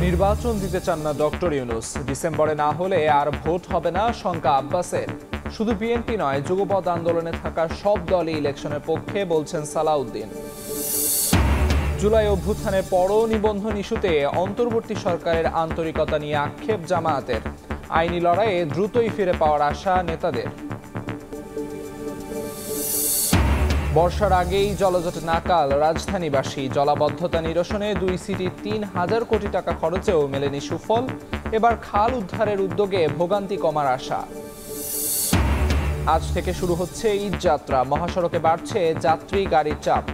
নির্বাচন দিতে চান না ডক্টর ইউনূস। ডিসেম্বরে না হলে আর ভোট হবে না শঙ্কা আব্বাসের। শুধু বিএনপি নয়, যুগপৎ আন্দোলনে থাকা সব দলই ইলেকশনের পক্ষে বলছেন সালাউদ্দিন। জুলাই অভ্যুত্থানের পরও নিবন্ধন ইস্যুতে অন্তর্বর্তী সরকারের আন্তরিকতা নিয়ে আক্ষেপ জামায়াতের। আইনি লড়াইয়ে দ্রুতই ফিরে পাওয়ার আশা নেতাদের। বর্ষার আগেই জলজটে নাকাল রাজধানীবাসী। জলাবদ্ধতা নিরসনে 2 সিটি 3000 কোটি টাকা খরচেও মেলেনি সুফল। এবার খাল উদ্ধারের উদ্যোগে ভোগান্তি কমার আশা। আজ থেকে শুরু হচ্ছে ঈদ যাত্রা। মহাসড়কে বাড়ছে যাত্রী গাড়ির চাপ।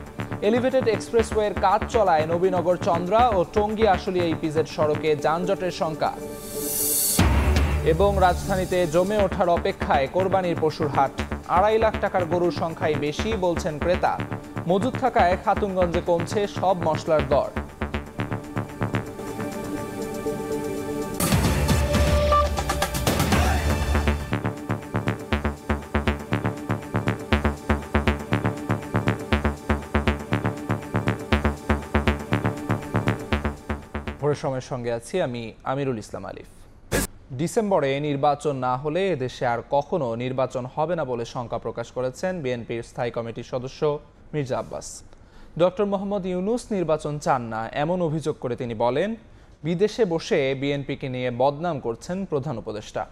এলিভেটেড এক্সপ্রেসওয়ের কাজ চলায় নবীনগর চন্দ্রা ও টঙ্গী আশুলিয়া ইপিজেড সড়কে যানজটের শঙ্কা। এবং রাজধানীতে জমে ওঠার অপেক্ষায় কোরবানির পশুর হাট। 2.5 লাখ টাকার গরুর সংখ্যাই বেশি বলছেন ক্রেতা। মজুদ থাকায় খাতুনগঞ্জে কমছে সব মশলার দর। ভোরের সময়ের সঙ্গে আছি আমি আমিরুল ইসলাম আলিফ। ডিসেম্বরে নির্বাচন না হলে এদেশে আর কখনো নির্বাচন হবে না বলে শঙ্কা প্রকাশ করেছেন বিএনপির স্থায়ী কমিটির সদস্য মির্জা আব্বাস। ডক্টর মোহাম্মদ ইউনূস নির্বাচন চান না এমন অভিযোগ করে তিনি বলেন, বিদেশে বসে বিএনপিকে নিয়ে বদনাম করছেন প্রধান উপদেষ্টা।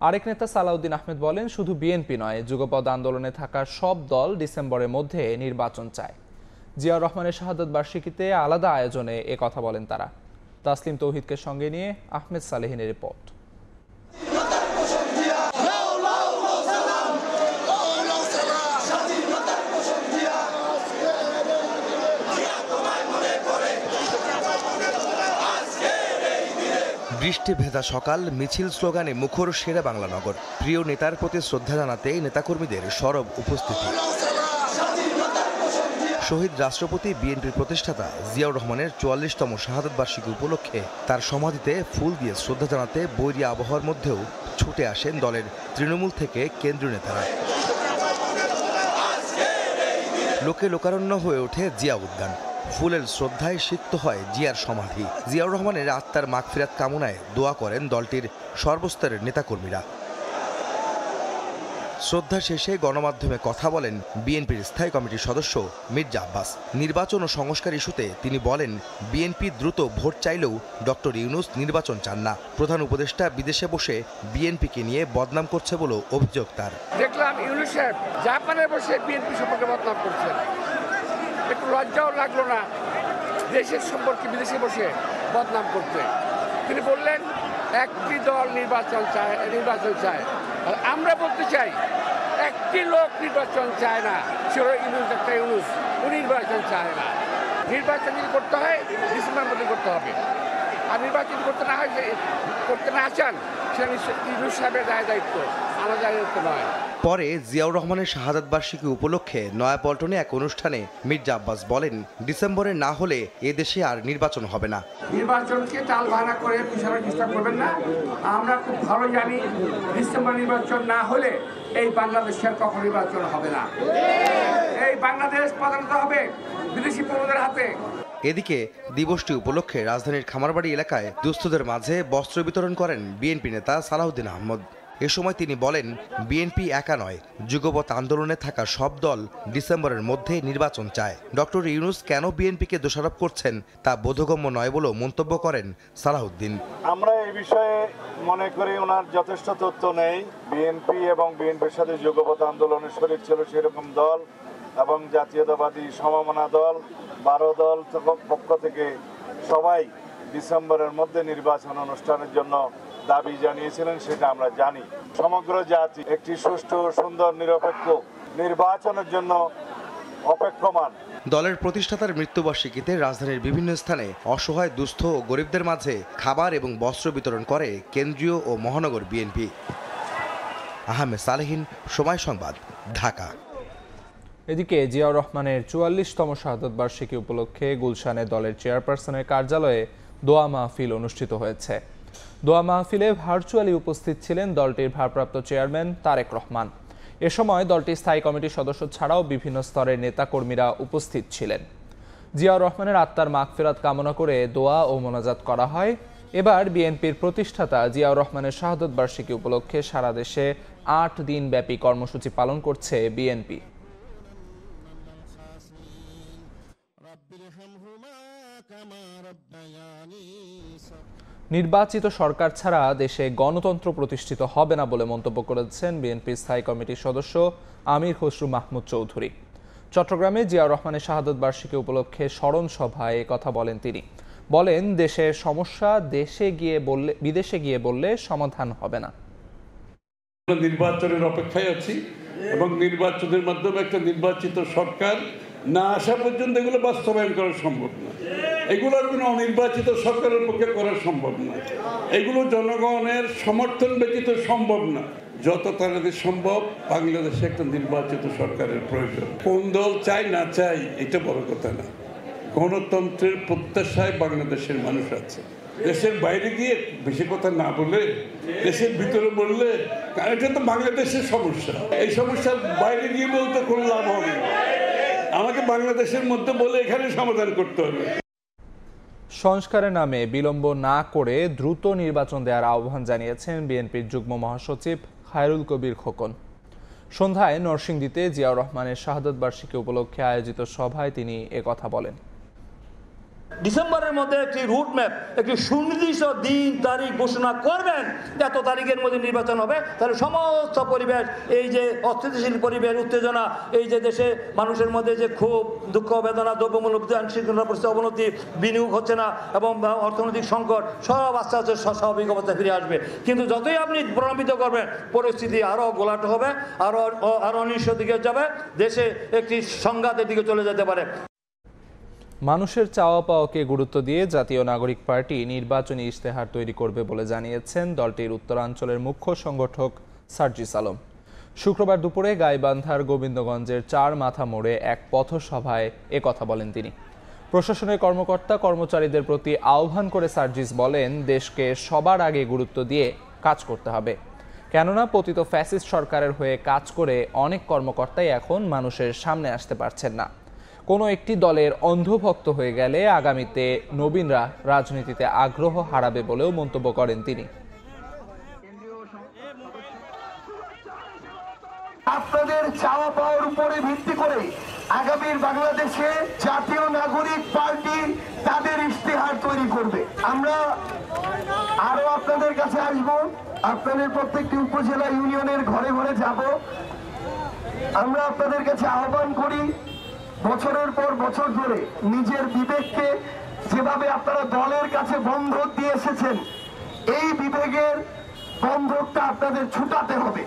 আরেক নেতা সালাউদ্দিন আহমেদ বলেন, শুধু বিএনপি নয়, যুগপৎ আন্দোলনে থাকা সব দল ডিসেম্বরের মধ্যে নির্বাচন চায়। জিয়াউর রহমানের শাহাদত বার্ষিকীতে আলাদা আয়োজনে এ কথা বলেন তারা। তাসলিম তৌহিদকে সঙ্গে নিয়ে আহমেদ সালেহিনের রিপোর্ট। বৃষ্টি ভেজা সকাল, মিছিল স্লোগানে মুখর শেরে বাংলা নগর। প্রিয় নেতার প্রতি শ্রদ্ধা জানাতে নেতাকর্মীদের সরব উপস্থিতি। শহীদ রাষ্ট্রপতি বিএনপির প্রতিষ্ঠাতা জিয়াউর রহমানের 44তম শাহাদত বার্ষিকী উপলক্ষে তার সমাধিতে ফুল দিয়ে শ্রদ্ধা জানাতে বৈরী আবহাওয়ার মধ্যেও ছুটে আসেন দলের তৃণমূল থেকে কেন্দ্রীয় নেতারা। লোকে লোকারণ্য হয়ে ওঠে জিয়া উদ্যান। ফুলের শ্রদ্ধায় সিক্ত হয় জিয়ার সমাধি। জিয়াউর রহমানের আত্মার মাগফিরাত কামনায় দোয়া করেন দলটির সর্বস্তরের নেতাকর্মীরা। শ্রদ্ধা শেষে গণমাধ্যমে কথা বলেন বিএনপির স্থায়ী কমিটির সদস্য মির্জা আব্বাস। নির্বাচন ও সংস্কার ইস্যুতে তিনি বলেন, বিএনপি দ্রুত ভোট চাইলেও ডক্টর ইউনূস নির্বাচন চান না। প্রধান উপদেষ্টা বিদেশে বসে বিএনপিকে নিয়ে বদনাম করছে বলেও অভিযোগ তার। দেখলাম ইউনূস সাহেব জাপানে বসে বিএনপি সম্পর্কে বদনাম করছেন। একটু লজ্জাও লাগলো না দেশের সম্পর্কে বিদেশে বসে বদনাম করতে? তিনি বললেন, একটি দল নির্বাচন চায়। আর আমরা বলতে চাই, একটি লোক নির্বাচন চায় না, সে হলো ইউনূস, ডক্টর ইউনূস। উনি নির্বাচন চায় না। নির্বাচন যদি করতে হয় ডিসেম্বরের মধ্যে করতে হবে। আর নির্বাচন করতে না চান, সেটা ইউনূস সাহেবের দায়িত্ব, আমার দায়িত্ব নয়। পরে জিয়াউর রহমানের শাহাদত বার্ষিকী উপলক্ষে নয়াপল্টনে এক অনুষ্ঠানে মির্জা আব্বাস বলেন, ডিসেম্বরে না হলে এদেশে আর নির্বাচন হবে না। নির্বাচনকে টাল ভাড়া করে পিছনে চেষ্টা করবেন না। আমরা খুব ভালো জানি, ডিসেম্বর নির্বাচন না হলে এই বাংলাদেশের কখন নির্বাচন হবে না। এই বাংলাদেশ প্রধানত হবে বিদেশি প্রভুদের হাতে। এদিকে দিবসটি উপলক্ষে রাজধানীর খামারবাড়ি এলাকায় দুস্থদের মাঝে বস্ত্র বিতরণ করেন বিএনপি নেতা সালাউদ্দিন আহমদ। এ সময় তিনি বলেন, বিএনপি একা নয়, যুগপৎ আন্দোলনে থাকা সব দল ডিসেম্বরের মধ্যে নির্বাচন চায়। ডক্টর ইউনূস কেন বিএনপিকে দোষারোপ করছেন তা বোধগম্য নয় বলেও মন্তব্য করেন সালাউদ্দিন। আমরা এই বিষয়ে মনে করি ওনার যথেষ্ট তথ্য নেই। বিএনপি এবং বিএনপির সাথে যুগপৎ আন্দোলনে শরীক ছিল সেরকম দল এবং জাতীয়তাবাদী সমমনা দল 12 দল পক্ষ থেকে সবাই ডিসেম্বরের মধ্যে নির্বাচন অনুষ্ঠানের জন্য দাবি জানিয়েছিলেন, সেটা আমরা জানি। সমগ্র জাতি একটি সুষ্ঠু, সুন্দর, নিরপেক্ষ নির্বাচনের জন্য অপেক্ষমান। দলের প্রতিষ্ঠাতার মৃত্যুবার্ষিকীতে রাজধানীর বিভিন্ন স্থানে অসহায়, দুস্থ ও গরিবদের মাঝে খাবার এবং বস্ত্র বিতরণ করে কেন্দ্রীয় ও মহানগর বিএনপি। আহমেদ সালেহিন, সময় সংবাদ, ঢাকা। এদিকে জিয়াউর রহমানের 44তম শাহাদত বার্ষিকী উপলক্ষে গুলশানে দলের চেয়ারপারসনের কার্যালয়ে দোয়া মাহফিল অনুষ্ঠিত হয়েছে। দোয়া মাহফিলে ভার্চুয়ালি উপস্থিত ছিলেন দলটির ভারপ্রাপ্ত চেয়ারম্যান তারেক রহমান। এ সময় দলটির স্থায়ী কমিটির সদস্য ছাড়াও বিভিন্ন স্তরের নেতাকর্মীরা উপস্থিত ছিলেন। জিয়াউর রহমানের আত্মার মাগফিরাত কামনা করে দোয়া ও মোনাজাত করা হয়। এবার বিএনপির প্রতিষ্ঠাতা জিয়াউর রহমানের শাহাদত বার্ষিকী উপলক্ষে সারা দেশে ৮ দিন ব্যাপী কর্মসূচি পালন করছে বিএনপি। নির্বাচিত সরকার ছাড়া দেশে গণতন্ত্র প্রতিষ্ঠিত হবে না বলে মন্তব্য করেছেন বিএনপির স্থায়ী কমিটির সদস্য আমির খসরু মাহমুদ চৌধুরী। চট্টগ্রামে জিয়াউর রহমানের শাহাদত বার্ষিকী উপলক্ষে স্মরণ সভায় কথা বলেন তিনি। বলেন, দেশের সমস্যা বিদেশে গিয়ে বললে সমাধান হবে না। নির্বাচনের অপেক্ষায় আছি এবং নির্বাচনের মাধ্যমে একটা নির্বাচিত সরকার না আসা পর্যন্ত এগুলো বাস্তবায়ন করা সম্ভব না। এগুলো কোনো অনির্বাচিত সরকারের পক্ষে করা সম্ভব না। এগুলো জনগণের সমর্থন ব্যতীত সম্ভব না। যত তাড়াতাড়ি সম্ভব বাংলাদেশে একটা নির্বাচিত সরকারের প্রয়োজন। কোন দল চাই না চাই এটা বড় কথা না। গণতন্ত্রের প্রত্যাশায় বাংলাদেশের মানুষ আছে। দেশের বাইরে গিয়ে বেশি কথা না বলে দেশের ভিতরে বললে, কারণ এটা তো বাংলাদেশের সমস্যা। এই সমস্যার বাইরে গিয়ে বলতে কোনো লাভ হবে না। আমাকে বাংলাদেশের মধ্যে বলে এখানে সমাধান করতে হবে। সংস্কারের নামে বিলম্ব না করে দ্রুত নির্বাচন দেওয়ার আহ্বান জানিয়েছেন বিএনপির যুগ্ম মহাসচিব খায়রুল কবির খোকন। সন্ধ্যায় নরসিংদীতে জিয়াউর রহমানের শাহাদত বার্ষিকী উপলক্ষে আয়োজিত সভায় তিনি একথা বলেন। ডিসেম্বরের মধ্যে একটি রুট ম্যাপ, একটি সুনির্দিষ্ট দিন তারিখ ঘোষণা করবেন, এত তারিখের মধ্যে নির্বাচন হবে। তাহলে সমস্ত পরিবেশ, এই যে অস্থিতিশীল পরিবেশ, উত্তেজনা, এই যে দেশে মানুষের মধ্যে যে ক্ষোভ, দুঃখ, বেদনা, দ্রব্যমূল্য আইনশৃঙ্খলা পরিস্থিতি অবনতি, বিনিয়োগ হচ্ছে না এবং অর্থনৈতিক সংকট, সব আস্তে আস্তে স্বাভাবিক অবস্থায় ফিরে আসবে। কিন্তু যতই আপনি প্রলম্বিত করবেন, পরিস্থিতি আরও গোলাট হবে, আরও অনিশ্চিত দিকে যাবে, দেশে একটি সংঘাতের দিকে চলে যেতে পারে। মানুষের চাওয়া পাওয়াকে গুরুত্ব দিয়ে জাতীয় নাগরিক পার্টি নির্বাচনী ইশতেহার তৈরি করবে বলে জানিয়েছেন দলটির উত্তরাঞ্চলের মুখ্য সংগঠক সার্জিস আলম। শুক্রবার দুপুরে গাইবান্ধার গোবিন্দগঞ্জের ৪ মাথা মোড়ে এক পথসভায় একথা বলেন তিনি। প্রশাসনের কর্মকর্তা কর্মচারীদের প্রতি আহ্বান করে সার্জিস বলেন, দেশকে সবার আগে গুরুত্ব দিয়ে কাজ করতে হবে। কেননা পতিত ফ্যাসিস্ট সরকারের হয়ে কাজ করে অনেক কর্মকর্তাই এখন মানুষের সামনে আসতে পারছেন না। কোনো একটি দলের অন্ধভক্ত হয়ে গেলে আগামীতে নবীনরা রাজনীতিতে আগ্রহ হারাবে বলেও মন্তব্য করেন তিনি। আপনাদের চাওয়া পাওয়ার উপরে ভিত্তি করে আগামীর বাংলাদেশে জাতীয় নাগরিক পার্টি তাদের ইশতেহার তৈরি করবে। আমরা আরো আপনাদের কাছে আসব, আপনাদের প্রত্যেকটি উপজেলা ইউনিয়নের ঘরে ঘরে যাব। আমরা আপনাদের কাছে আহ্বান করি, বছরের পর বছর ধরে নিজের বিবেককে যেভাবে আপনারা দলের কাছে বন্ধক দিয়ে এসেছেন, এই বিবেকের বন্ধকটা আপনাদের ছুটাতে হবে।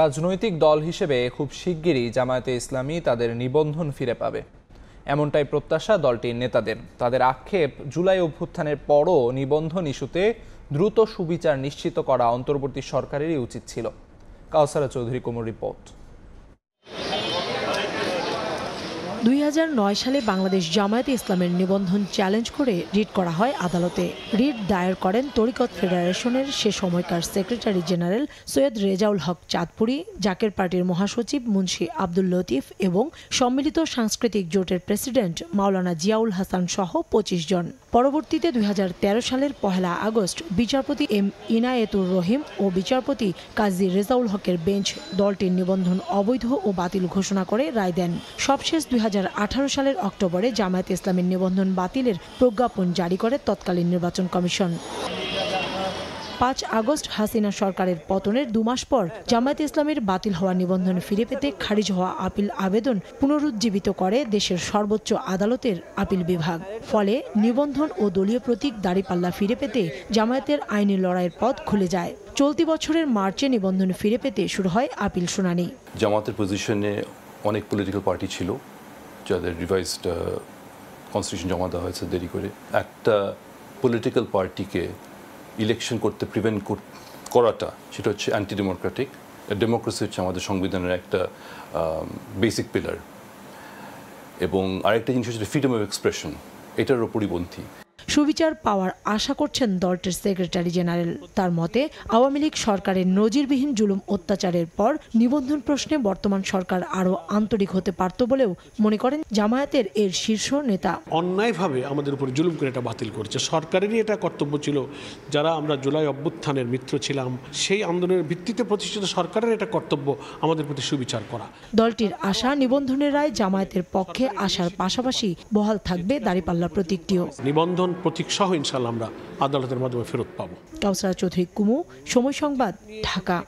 রাজনৈতিক দল হিসেবে খুব শিগগিরই জামায়াতে ইসলামী তাদের নিবন্ধন ফিরে পাবে, এমনটাই প্রত্যাশা দলটির নেতাদের। তাদের আক্ষেপ, জুলাই অভ্যুত্থানের পরও নিবন্ধন ইস্যুতে দ্রুত সুবিচার নিশ্চিত করা অন্তর্বর্তী সরকারেরই উচিত ছিল। কাউসারা চৌধুরী কোমর রিপোর্ট। 2009 সালে বাংলাদেশ জামায়াতে ইসলামের নিবন্ধন চ্যালেঞ্জ করে রিট করা হয় আদালতে। রিট দায়ের করেন তরিকত ফেডারেশনের সে সময়কার সেক্রেটারি জেনারেল সৈয়দ রেজাউল হক চাঁদপুরি, জাকের পার্টির মহাসচিব মুন্সি আব্দুল লতিফ এবং সম্মিলিত সাংস্কৃতিক জোটের প্রেসিডেন্ট মাওলানা জিয়াউল হাসান সহ 25 জন। পরবর্তীতে 2013 সালের 1 আগস্ট বিচারপতি এম ইনায়েতুর রহিম ও বিচারপতি কাজী রেজাউল হকের বেঞ্চ দলটির নিবন্ধন অবৈধ ও বাতিল ঘোষণা করে রায় দেন। সবশেষ 2018 সালের অক্টোবরে জামায়াতে ইসলামের নিবন্ধন বাতিলের প্রজ্ঞাপন জারি করে তৎকালীন নির্বাচন কমিশন। 5 আগস্ট হাসিনা সরকারের পতনের 2 মাস পর জামায়াতে ইসলামের বাতিল হওয়া নিবন্ধন ফিরে পেতে খারিজ হওয়া আপিল আবেদন পুনরুজ্জীবিত করে দেশের সর্বোচ্চ আদালতের আপিল বিভাগ। ফলে নিবন্ধন ও দলীয় প্রতীক দাঁড়িপাল্লা ফিরে পেতে জামায়াতের আইনি লড়াইয়ের পথ খুলে যায়। চলতি বছরের মার্চে নিবন্ধন ফিরে পেতে শুরু হয় আপিল শুনানি। জামায়াতের পজিশনে অনেক পলিটিক্যাল পার্টি ছিল যাদের রিভাইজড কনস্টিটিউশন জমা দেওয়া হয়েছে দেরি করে। একটা পলিটিক্যাল পার্টিকে ইলেকশন করতে প্রিভেন্ট করাটা সেটা হচ্ছে অ্যান্টি ডেমোক্রেটিক। ডেমোক্রেসি হচ্ছে আমাদের সংবিধানের একটা বেসিক পিলার, এবং আরেকটা জিনিস হচ্ছে ফ্রিডম অফ এক্সপ্রেশন, এটার ওপরই পন্থী। সুবিচার পাওয়ার আশা করছেন দলটির সেক্রেটারি জেনারেল। তার মতে আওয়ামী লীগ সরকারের নজিরবিহীন জুলুম অত্যাচারের পর নিবন্ধন প্রশ্নে বর্তমান সরকার আরও আন্তরিক হতে পারত বলেও মনে করেন জামায়াতের এর শীর্ষ নেতা। অন্যায়ভাবে আমাদের উপর জুলুম করে এটা বাতিল করেছে। সরকারেরই এটা কর্তব্য ছিল, যারা আমরা জুলাই অভ্যুত্থানের মিত্র ছিলাম সেই আন্দোলনের ভিত্তিতে প্রতিষ্ঠিত সরকারের এটা কর্তব্য আমাদের প্রতি সুবিচার করা। দলটির আশা নিবন্ধনের রায় জামায়াতের পক্ষে আসার পাশাপাশি বহাল থাকবে দাঁড়িপাল্লা প্রতীকটিও। নিবন্ধন প্রতীক সহ ইনশাআল্লাহ আমরা আদালতের মাধ্যমে ফেরত পাবো। কাউসারা চৌধুরী কুমু, সময় সংবাদ, ঢাকা।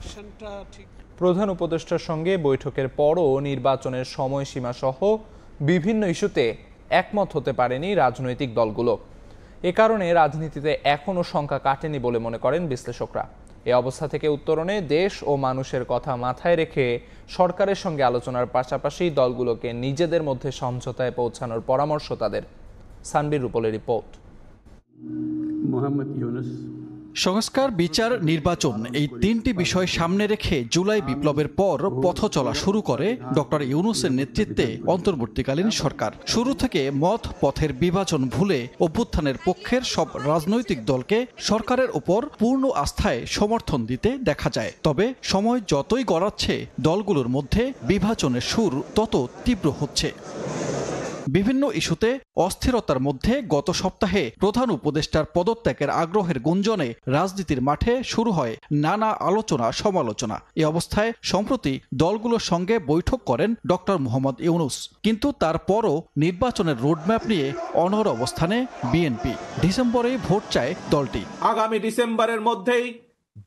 প্রধান উপদেষ্টার সঙ্গে বৈঠকের পরও নির্বাচনের সময়সীমা সহ বিভিন্ন ইস্যুতে একমত হতে পারেনি রাজনৈতিক দলগুলো। এ কারণে রাজনীতিতে এখনও শঙ্কা কাটেনি বলে মনে করেন বিশ্লেষকরা। এ অবস্থা থেকে উত্তরণে দেশ ও মানুষের কথা মাথায় রেখে সরকারের সঙ্গে আলোচনার পাশাপাশি দলগুলোকে নিজেদের মধ্যে সমঝোতায় পৌঁছানোর পরামর্শ তাদের। সানবীর রূপলের রিপোর্ট। সংস্কার, বিচার, নির্বাচন এই তিনটি বিষয় সামনে রেখে জুলাই বিপ্লবের পর পথ চলা শুরু করে ডক্টর ইউনূসের নেতৃত্বে অন্তর্বর্তীকালীন সরকার। শুরু থেকে মত পথের বিভাজন ভুলে অভ্যুত্থানের পক্ষের সব রাজনৈতিক দলকে সরকারের উপর পূর্ণ আস্থায় সমর্থন দিতে দেখা যায়। তবে সময় যতই গড়াচ্ছে দলগুলোর মধ্যে বিভাজনের সুর তত তীব্র হচ্ছে। বিভিন্ন ইস্যুতে অস্থিরতার মধ্যে গত সপ্তাহে প্রধান উপদেষ্টার পদত্যাগের আগ্রহের গুঞ্জনে রাজনীতির মাঠে শুরু হয় নানা আলোচনা সমালোচনা। এ অবস্থায় সম্প্রতি দলগুলোর সঙ্গে বৈঠক করেন ডক্টর মোহাম্মদ ইউনূস। কিন্তু তারপরও নির্বাচনের রোডম্যাপ নিয়ে অনড় অবস্থানে বিএনপি। ডিসেম্বরে ভোট চায় দলটি। আগামী ডিসেম্বরের মধ্যেই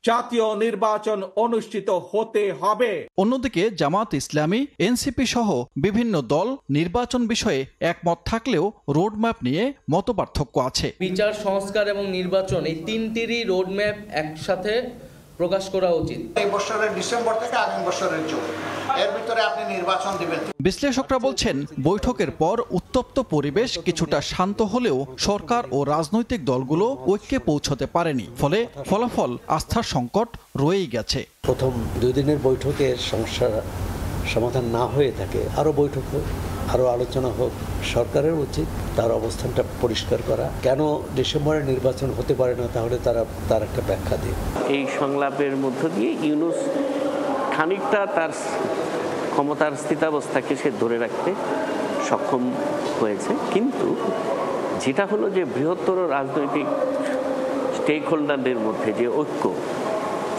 জাতীয় নির্বাচন অনুষ্ঠিত হতে হবে। অন্যদিকে জামাত ইসলামী, এনসিপি সহ বিভিন্ন দল নির্বাচন বিষয়ে একমত থাকলেও রোডম্যাপ নিয়ে মতপার্থক্য আছে। বিচার, সংস্কার এবং নির্বাচন এই তিনটিরই রোডম্যাপ একসাথে প্রকাশ করা উচিত। এই বছরের ডিসেম্বর থেকে আগামী বছরের জুন এর ভিতরে আপনি নির্বাচন দিবেন। বিশ্লেষকরা বলছেন বৈঠকের পর উত্তপ্ত পরিবেশ কিছুটা শান্ত হলেও সরকার ও রাজনৈতিক দলগুলো ঐক্যে পৌঁছতে পারেনি। ফলে ফলাফল আস্থার সংকট রয়েই গেছে। প্রথম 2 দিনের বৈঠকের সমস্যার সমাধান না হয়ে থাকে আরও বৈঠক হোক, আরও আলোচনা হোক। সরকারের উচিত তার অবস্থানটা পরিষ্কার করা। কেন ডিসেম্বরে নির্বাচন হতে পারে না, তাহলে তার একটা ব্যাখ্যা দিন। এই সংলাপের মধ্য দিয়ে ইউনূস খানিকটা তার ক্ষমতার স্থিতাবস্থাকে সে ধরে রাখতে সক্ষম হয়েছে। কিন্তু যেটা হলো যে বৃহত্তর রাজনৈতিক স্টেক হোল্ডারদের মধ্যে যে ঐক্য,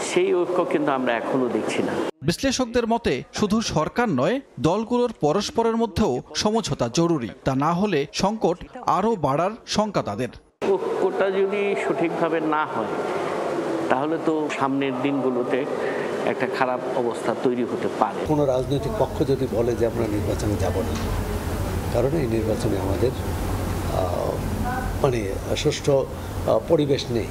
সেই ঐক্য কিন্তু আমরা এখনো দেখছি না। বিশ্লেষকদের মতে শুধু সরকার নয়, দলগুলোর পরস্পরের মধ্যেও সমঝোতা জরুরি। তা না হলে সংকট আরও বাড়ার শঙ্কা তাদের। ঐক্যটা যদি সঠিকভাবে না হয় তাহলে তো সামনের দিনগুলোতে একটা খারাপ অবস্থা তৈরি হতে পারে। কোনো রাজনৈতিক পক্ষ যদি বলে যে আমরা নির্বাচনে যাব না, কারণ এই নির্বাচনে আমাদের সুষ্ঠু পরিবেশ নেই,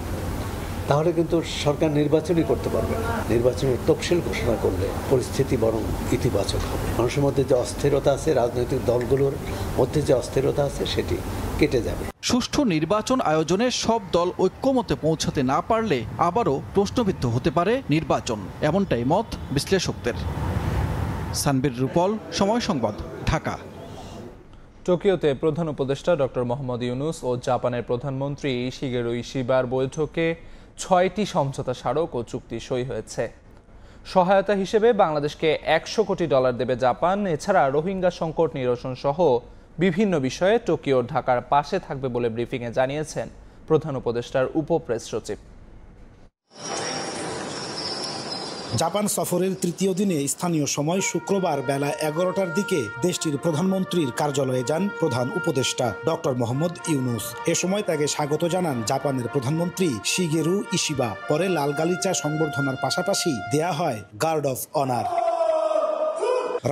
তাহলে কিন্তু সরকার নির্বাচনই করতে পারবে না। নির্বাচনের তফসিল ঘোষণা করলে পরিস্থিতি বরং ইতিবাচক হবে। মানুষের মধ্যে যে অস্থিরতা আছে, রাজনৈতিক দলগুলোর মধ্যে যে অস্থিরতা আছে, সেটি কেটে যাবে। সুষ্ঠু নির্বাচন আয়োজনে সব দল ঐক্যমতে পৌঁছাতে না পারলে আবারও প্রশ্নবিদ্ধ হতে পারে নির্বাচন, এমনটাই মত বিশ্লেষকদের। সানবীর রূপল, সময় সংবাদ, ঢাকা। টোকিওতে প্রধান উপদেষ্টা ডক্টর মোহাম্মদ ইউনূস ও জাপানের প্রধানমন্ত্রী শিগেরু ইশিবার বৈঠকে 6টি সমঝোতা স্মারক ও চুক্তি সই হয়েছে। সহায়তা হিসেবে বাংলাদেশকে $100 কোটি দেবে জাপান। এছাড়া রোহিঙ্গা সংকট নিরসন সহ বিভিন্ন বিষয়ে টোকিও ঢাকার পাশে থাকবে বলে ব্রিফিংয়ে জানিয়েছেন প্রধান উপদেষ্টার উপপ্রেস সচিব। জাপান সফরের তৃতীয় দিনে স্থানীয় সময় শুক্রবার বেলা 11টার দিকে দেশটির প্রধানমন্ত্রীর কার্যালয়ে যান প্রধান উপদেষ্টা ডক্টর মোহাম্মদ ইউনূস। এ সময় তাকে স্বাগত জানান জাপানের প্রধানমন্ত্রী শিগেরু ইশিবা। পরে লাল গালিচা সংবর্ধনার পাশাপাশি দেয়া হয় গার্ড অফ অনার।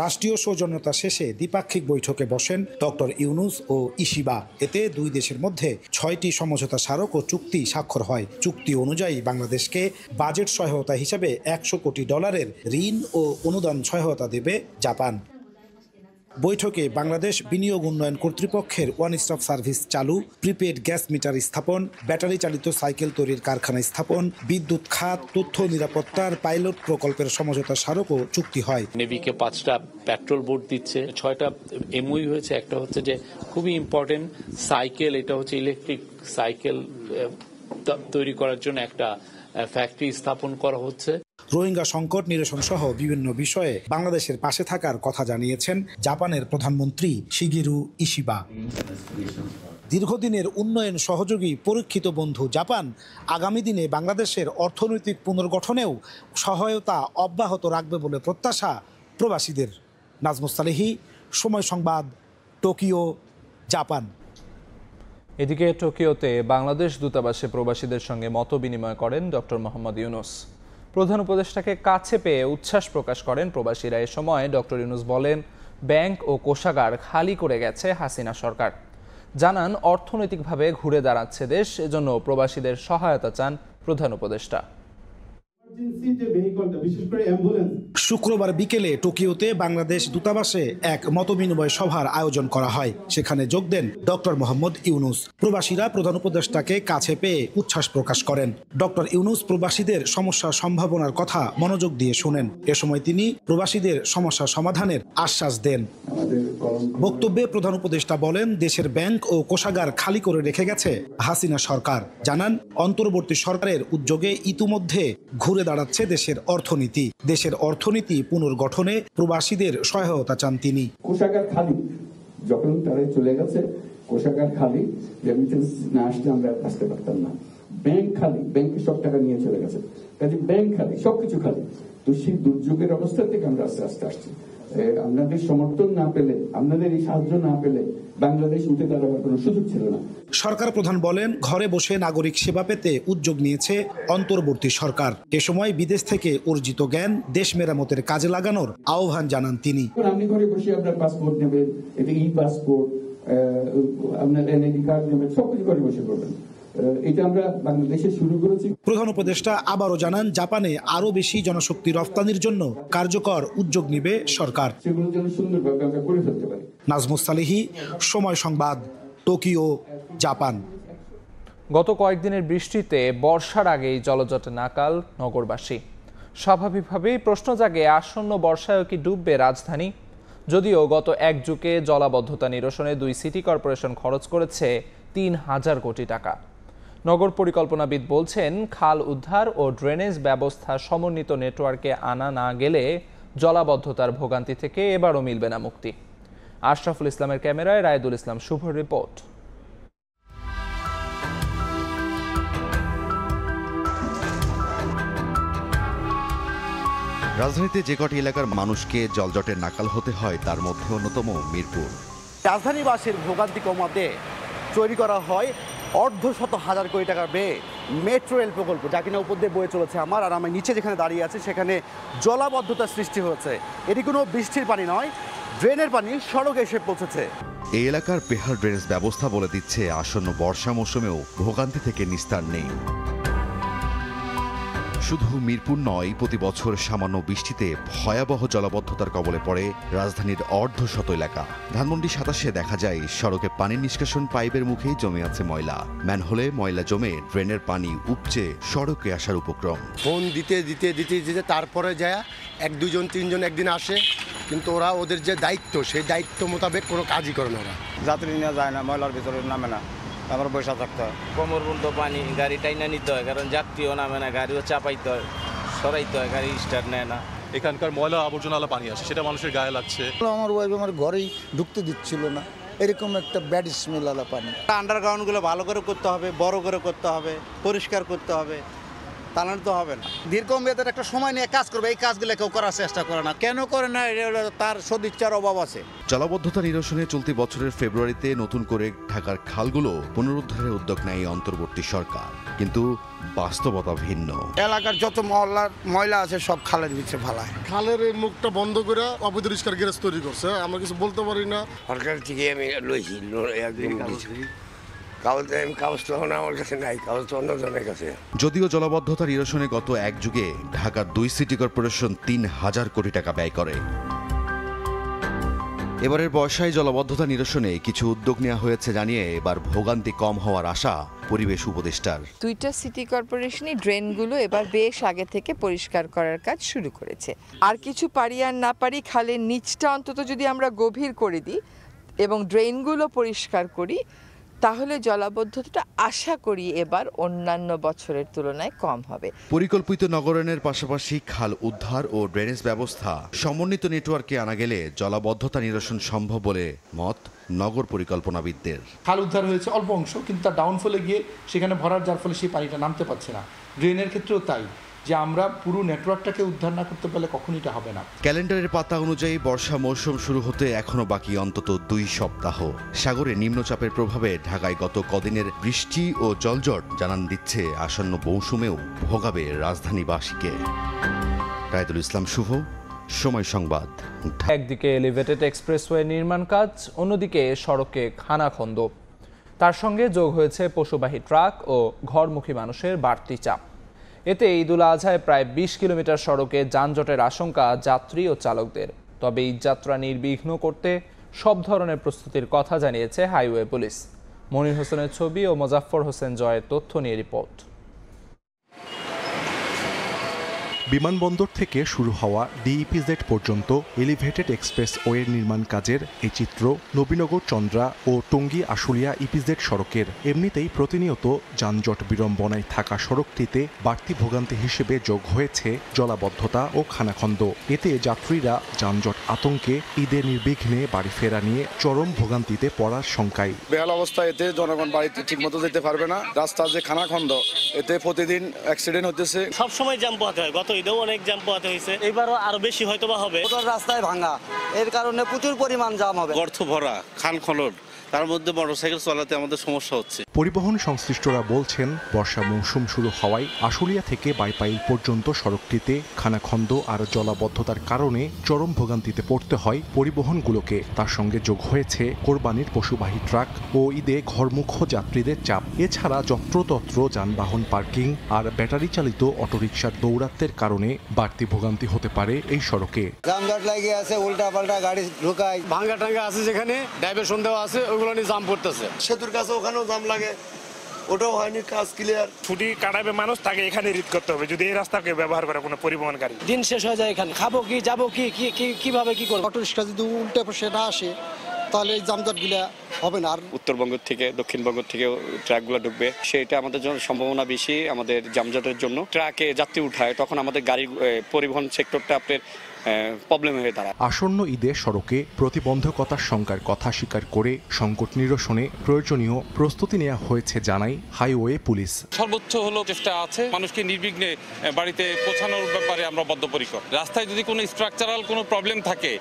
রাষ্ট্রীয় সৌজন্যতা শেষে দ্বিপাক্ষিক বৈঠকে বসেন ডক্টর ইউনূস ও ইশিবা। এতে দুই দেশের মধ্যে 6টি সমঝোতা স্মারক ও চুক্তি স্বাক্ষর হয়। চুক্তি অনুযায়ী বাংলাদেশকে বাজেট সহায়তা হিসেবে $100 কোটি ঋণ ও অনুদান সহায়তা দেবে জাপান। বৈঠকে বাংলাদেশ বিনিয়োগ উন্নয়ন কর্তৃপক্ষের ওয়ান স্টপ সার্ভিস চালু, প্রিপেড গ্যাস মিটার স্থাপন, ব্যাটারি চালিত সাইকেল তৈরির কারখানা স্থাপন, বিদ্যুৎ খাত, তথ্য নিরাপত্তার পাইলট প্রকল্পের সমঝোতা স্মারকও চুক্তি হয়। নেভিকে 5টা পেট্রোল বোট দিচ্ছে, 6টা এমওইউ হয়েছে। একটা হচ্ছে যে খুবই ইম্পর্টেন্ট সাইকেল, এটা হচ্ছে ইলেকট্রিক সাইকেল তৈরি করার জন্য একটা ফ্যাক্টরি স্থাপন করা হচ্ছে। রোহিঙ্গা সংকট নিরসন সহ বিভিন্ন বিষয়ে বাংলাদেশের পাশে থাকার কথা জানিয়েছেন জাপানের প্রধানমন্ত্রী শিগেরু ইশিবা। দীর্ঘদিনের উন্নয়ন সহযোগী পরীক্ষিত বন্ধু জাপান আগামী দিনে বাংলাদেশের অর্থনৈতিক পুনর্গঠনেও সহায়তা অব্যাহত রাখবে বলে প্রত্যাশা প্রবাসীদের। নাজমুস সালেহী, সময় সংবাদ, টোকিও, জাপান। এদিকে টোকিওতে বাংলাদেশ দূতাবাসে প্রবাসীদের সঙ্গে মত বিনিময় করেন ডক্টর মোহাম্মদ ইউনূস। প্রধান উপদেষ্টাকে কাছে পেয়ে উচ্ছ্বাস প্রকাশ করেন প্রবাসীরা। এ সময় ডক্টর ইউনূস বলেন, ব্যাংক ও কোষাগার খালি করে গেছে হাসিনা সরকার। জানান, অর্থনৈতিকভাবে ঘুরে দাঁড়াচ্ছে দেশ, এজন্য প্রবাসীদের সহায়তা চান প্রধান উপদেষ্টা। শুক্রবার বিকেলে টোকিওতে বাংলাদেশ দূতাবাসে এক মতবিনিময় সভার আয়োজন করা হয়। সেখানে যোগ দেন ডক্টর মোহাম্মদ ইউনূস। প্রবাসীরা প্রধান উপদেষ্টাকে কাছে পেয়ে উচ্ছ্বাস প্রকাশ করেন। ডক্টর ইউনূস প্রবাসীদের সমস্যা সম্ভাবনার কথা মনোযোগ দিয়ে শোনেন। এ সময় তিনি প্রবাসীদের সমস্যা সমাধানের আশ্বাস দেন। বক্তব্যে প্রধান উপদেষ্টা বলেন, দেশের ব্যাংক ও কোষাগার খালি করে রেখে গেছে হাসিনা সরকার। জানান, অন্তর্বর্তী সরকারের উদ্যোগে ইতিমধ্যে ঘুরে দাঁড়াচ্ছে দেশের অর্থনীতি। দেশের অর্থনীতি পুনর্গঠনে প্রবাসীদের সহায়তা চান তিনি। কোষাগার খালি, যখন তারা চলে গেছে কোষাগার খালি, রেমিটেন্স না আসলে আমরা আসতে পারতাম না। ব্যাংক খালি, ব্যাংকে সব টাকা নিয়ে চলে গেছে, কাজে ব্যাংক খালি, সবকিছু খালি। তো সেই দুর্যোগের অবস্থা থেকে আমরা আস্তে আস্তে আসছি। আপনাদের সমর্থন না পেলে, আপনাদের এই সাহায্য না পেলে বাংলাদেশ উঠে দাঁড়াবার কোনো সুযোগ ছিল না। সরকার প্রধান বলেন, ঘরে বসে নাগরিক সেবা পেতে উদ্যোগ নিয়েছে অন্তর্বর্তী সরকার। এ সময় বিদেশ থেকে অর্জিত জ্ঞান দেশ মেরামতের কাজে লাগানোর আহ্বান জানান তিনি। আপনি ঘরে বসে আপনার পাসপোর্ট নেবেন, এটা ই পাসপোর্ট, আপনার এনআইডি কার্ড নেবেন, সবকিছু ঘরে বসে করবেন। এটা আমরা বাংলাদেশে শুরু করেছি। প্রধান উপদেষ্টা আবারও জানান, জাপানে আরো বেশি জনশক্তি রফতানির জন্য কার্যকর উদ্যোগ নেবে সরকার। সেগুলো যেন সুন্দরভাবে আমরা করে ফেলতে পারি। নাজমুস সালেহী, সময় সংবাদ, টোকিও, জাপান। গত কয়েকদিনের বৃষ্টিতে বর্ষার আগেই জলজটে নাকাল নগরবাসী। স্বাভাবিকভাবেই প্রশ্ন জাগে, আসন্ন বর্ষায় কি ডুববে রাজধানী? যদিও গত এক যুগে জলাবদ্ধতা নিরসনে 2 সিটি কর্পোরেশন খরচ করেছে 3000 কোটি টাকা। নগর পরিকল্পনাবিদ বলছেন, খাল উদ্ধার ও ড্রেনেজ ব্যবস্থা সমন্বিত নেটওয়ার্কে আনা না গেলে জলাবদ্ধতার ভোগান্তি থেকে এবারও মিলবে না মুক্তি। আশরাফুল ইসলামের ক্যামেরায় রায়দুল ইসলাম শুভর রিপোর্ট। রাজধানীতে যে কটি এলাকার মানুষকে জলজটের নাকাল হতে হয় তার মধ্যে অন্যতম মিরপুর। রাজধানীবাসীর ভোগান্তি কমাতে তৈরি করা হয় 1.5 কোটি টাকার ব্যয়ে মেট্রো রেল প্রকল্প, যা কিনা উপর দিয়ে বয়ে চলেছে আমার। আর আমি নিচে যেখানে দাঁড়িয়ে আছি সেখানে জলাবদ্ধতার সৃষ্টি হয়েছে। এটি কোনো বৃষ্টির পানি নয়, ড্রেনের পানি সড়কে এসে পৌঁছেছে। এই এলাকার বেহাল ড্রেনেজ ব্যবস্থা বলে দিচ্ছে আসন্ন বর্ষা মৌসুমেও ভোগান্তি থেকে নিস্তার নেই। শুধু মিরপুর নয়, প্রতি বছর সামান্য বৃষ্টিতে ভয়াবহ জলাবদ্ধতার কবলে পড়ে রাজধানীর অর্ধশত এলাকা। ধানমন্ডি 27-এ দেখা যায় সড়কে পানি নিষ্কাশন পাইপের মুখেই জমে আছে ময়লা। ম্যানহোলে ময়লা জমে ড্রেনের পানি উপচে সড়কে আসার উপক্রম। ফোন দিতে দিতে দিতে দিতে তারপরে যায় 1, 2 জন 3 জন একদিন আসে, কিন্তু ওরা ওদের যে দায়িত্ব সেই দায়িত্ব মোতাবেক কোনো কাজই করে না। ওরা যাত্রী নেওয়া যায় না, ময়লার ভিতরে নামে না, আমার বসে থাকতে হয়। কোমর পর্যন্ত পানি, গাড়ি টাইনা নিতে হয়, কারণ যাত্রীও নামে না, গাড়িও চাপাইতে হয়, সরাইতে হয়, গাড়ি স্টার্ট নেয় না। এখানকার ময়লা আবর্জনা পানি আসে, সেটা মানুষের গায়ে লাগছে। আমার ওয়াইফ আমার ঘরেই ঢুকতে দিচ্ছিল না, এরকম একটা ব্যাড স্মেল আলা পানি। আন্ডারগ্রাউন্ডগুলো ভালো করে করতে হবে, বড় করে করতে হবে, পরিষ্কার করতে হবে, তাহলে তো হবে না। দীর্ঘমেয়াদের একটা সময় নিয়ে কাজ করবে, এই কাজগুলো কেউ করার চেষ্টা করে না। কেন করে না? তার সদিচ্ছার অভাব আছে। জলাবদ্ধতা নিরসনে চলতি বছরের ফেব্রুয়ারিতে নতুন করে ঢাকার খালগুলো পুনরুদ্ধারের উদ্যোগ নেয় অন্তর্বর্তী সরকার, কিন্তু বাস্তবতা ভিন্ন। এলাকার যত ময়লা আছে সব খালের ভিতরে ফেলায়। খালের মুখটা বন্ধ করে অবৈধ গ্যারেজ তৈরি করছে, আমরা কিছু বলতে পারি না। সরকার থেকে আমি লইছি, কাগজ তো আমার কাছে নাই, কাগজ তো অন্যজনের কাছে। যদিও জলাবদ্ধতা নিরসনে গত এক যুগে ঢাকার 2 সিটি কর্পোরেশন 3000 কোটি টাকা ব্যয় করে। এবারের বর্ষায় জলাবদ্ধতা নিরসনে কিছু উদ্যোগ নেওয়া হয়েছে জানিয়ে এবার ভোগান্তি কম হওয়ার আশা পরিবেশ উপদেষ্টার। দুইটা সিটি কর্পোরেশনই ড্রেনগুলো এবার বেশ আগে থেকে পরিষ্কার করার কাজ শুরু করেছে। আর কিছু পারি আর না পারি খালের নিচটা অন্তত যদি আমরা গভীর করে দিই এবং ড্রেনগুলো পরিষ্কার করি, তাহলে জলাবদ্ধতাটা আশা করি এবার অন্যান্য বছরের তুলনায় কম হবে। পরিকল্পিত নগরায়নের পাশাপাশি খাল উদ্ধার ও ড্রেনেজ ব্যবস্থা সমন্বিত নেটওয়ার্কে আনা গেলে জলাবদ্ধতা নিরসন সম্ভব বলে মত নগর পরিকল্পনাবিদদের। খাল উদ্ধার হয়েছে অল্প অংশ, কিন্তু তার ডাউনফলে গিয়ে সেখানে ভরার যার ফলে সেই পানিটা নামতে পারছে না। ড্রেনের ক্ষেত্রেও তাই, যে আমরা পুরো নেটওয়ার্কটাকে উদ্ধার না করতে পারলে কখনই এটা হবে না। ক্যালেন্ডারের পাতা অনুযায়ী বর্ষা মৌসুম শুরু হতে এখনো বাকি অন্তত 2 সপ্তাহ। সাগরে নিম্নচাপের প্রভাবে ঢাকায় গত কদিনের বৃষ্টি ও জলজট জানান দিচ্ছে আসন্ন মৌসুমেও ভোগাবে রাজধানীবাসীকে। রায়দুল ইসলাম শুভ, সময় সংবাদ। একদিকে এলিভেটেড এক্সপ্রেসওয়ে নির্মাণ কাজ, অন্যদিকে সড়কে খানাখন্দ, তার সঙ্গে যোগ হয়েছে পশুবাহী ট্রাক ও ঘরমুখী মানুষের বাড়তি চাপ। এতে ঈদুল আজহায় প্রায় 20 কিলোমিটার সড়কে যানজটের আশঙ্কা যাত্রী ও চালকদের। তবে ঈদযাত্রা নির্বিঘ্ন করতে সব ধরনের প্রস্তুতির কথা জানিয়েছে হাইওয়ে পুলিশ। মনির হোসেনের ছবি ও মোজাফফর হোসেন জয়ের তথ্য নিয়ে রিপোর্ট। বিমানবন্দর থেকে শুরু হওয়া ডিইপিজেড পর্যন্ত এলিভেটেড এক্সপ্রেস ওয়ের নির্মাণ কাজের এই চিত্র নবীনগর চন্দ্রা ও টঙ্গী আশুলিয়া ইপিজেড সড়কের। এমনিতেই প্রতিনিয়ত যানজট বিড়ম্বনায় থাকা সড়কটিতে বাড়তি ভোগান্তি হিসেবে যোগ হয়েছে জলাবদ্ধতা ও খানাখন্দ। এতে যাত্রীরা যানজট আতঙ্কে ঈদের নির্বিঘ্নে বাড়ি ফেরা নিয়ে চরম ভোগান্তিতে পড়ার শঙ্কায়। বেহাল অবস্থা, এতে জনগণ বাড়িতে ঠিক মতো যেতে পারবে না। রাস্তার যে খানাখন্দ, এতে প্রতিদিন অ্যাক্সিডেন্ট হতেছে। সবসময় জ্যাম পোহাতে হয়, গত ঈদেও অনেক জ্যাম পোহাতে হয়েছে, এবারও আরো বেশি হয়তো বা হবে। রাস্তায় ভাঙা, এর কারণে প্রচুর পরিমাণ জ্যাম হবে। গর্ত ভরা, খাল খনন, তার মধ্যে মোটরসাইকেল চালাতে আমাদের সমস্যা হচ্ছে। পরিবহন সংশ্লিষ্টরা বলছেন, বর্ষা মৌসুম শুরু হওয়ায় আশুলিয়া থেকে বাইপাইল পর্যন্ত সড়কটিতে খানাখন্দ আর জলাবদ্ধতার কারণে চরম ভোগান্তিতে পড়তে হয় পরিবহনগুলোকে। তার সঙ্গে যোগ হয়েছে কোরবানির পশুবাহী ট্রাক ও ঈদে ঘরমুখ যাত্রীদের চাপ। এছাড়া যত্রতত্র যানবাহন পার্কিং আর ব্যাটারি চালিত অটোরিকশার দৌরাত্মের কারণে বাড়তি ভোগান্তি হতে পারে এই সড়কে। জামজট লাগিয়ে আছে, উল্টা পাল্টা গাড়ি ঢুকায়, ভাঙ্গা টাঙ্গা আছে, যেখানে ডাইভারশন দেওয়া আছে ওগুলো নিয়ে জাম পড়তেছে। সেতুর কাছে ওখানেও জাম লাগে, ওটাও হয়নি কাজ ক্লিয়ার। ছুটি কাটাবে মানুষ, তাকে এখানে রিড করতে হবে যদি এই রাস্তাকে ব্যবহার করে কোনো পরিবহন গাড়ি। দিন শেষ হয়ে যায় এখানে, খাবো কি, যাবো কি, কিভাবে কি করবো। অটোরিক্সা যদি উল্টে সেটা আসে তাহলে এই যানজটগুলা হবে না। আর উত্তরবঙ্গ থেকে দক্ষিণবঙ্গ থেকে ট্রাকগুলো ঢুকবে, সেটা আমাদের জন্য সম্ভাবনা বেশি। আমাদের যানজটের জন্য ট্রাকে যাত্রী উঠায়, তখন আমাদের গাড়ি পরিবহন সেক্টরটা আপনার প্রবলেম হয়ে দাঁড়ায়। আসন্ন ঈদে সড়কে প্রতিবন্ধকতার শঙ্কার কথা স্বীকার করে সংকট নিরসনে প্রয়োজনীয় প্রস্তুতি নেওয়া হয়েছে জানাই হাইওয়ে পুলিশ। সর্বোচ্চ হলো চেষ্টা আছে মানুষকে নির্বিঘ্নে বাড়িতে পৌঁছানোর ব্যাপারে আমরা বদ্ধপরিকর। রাস্তায় যদি কোনো স্ট্রাকচারাল কোনো প্রবলেম থাকে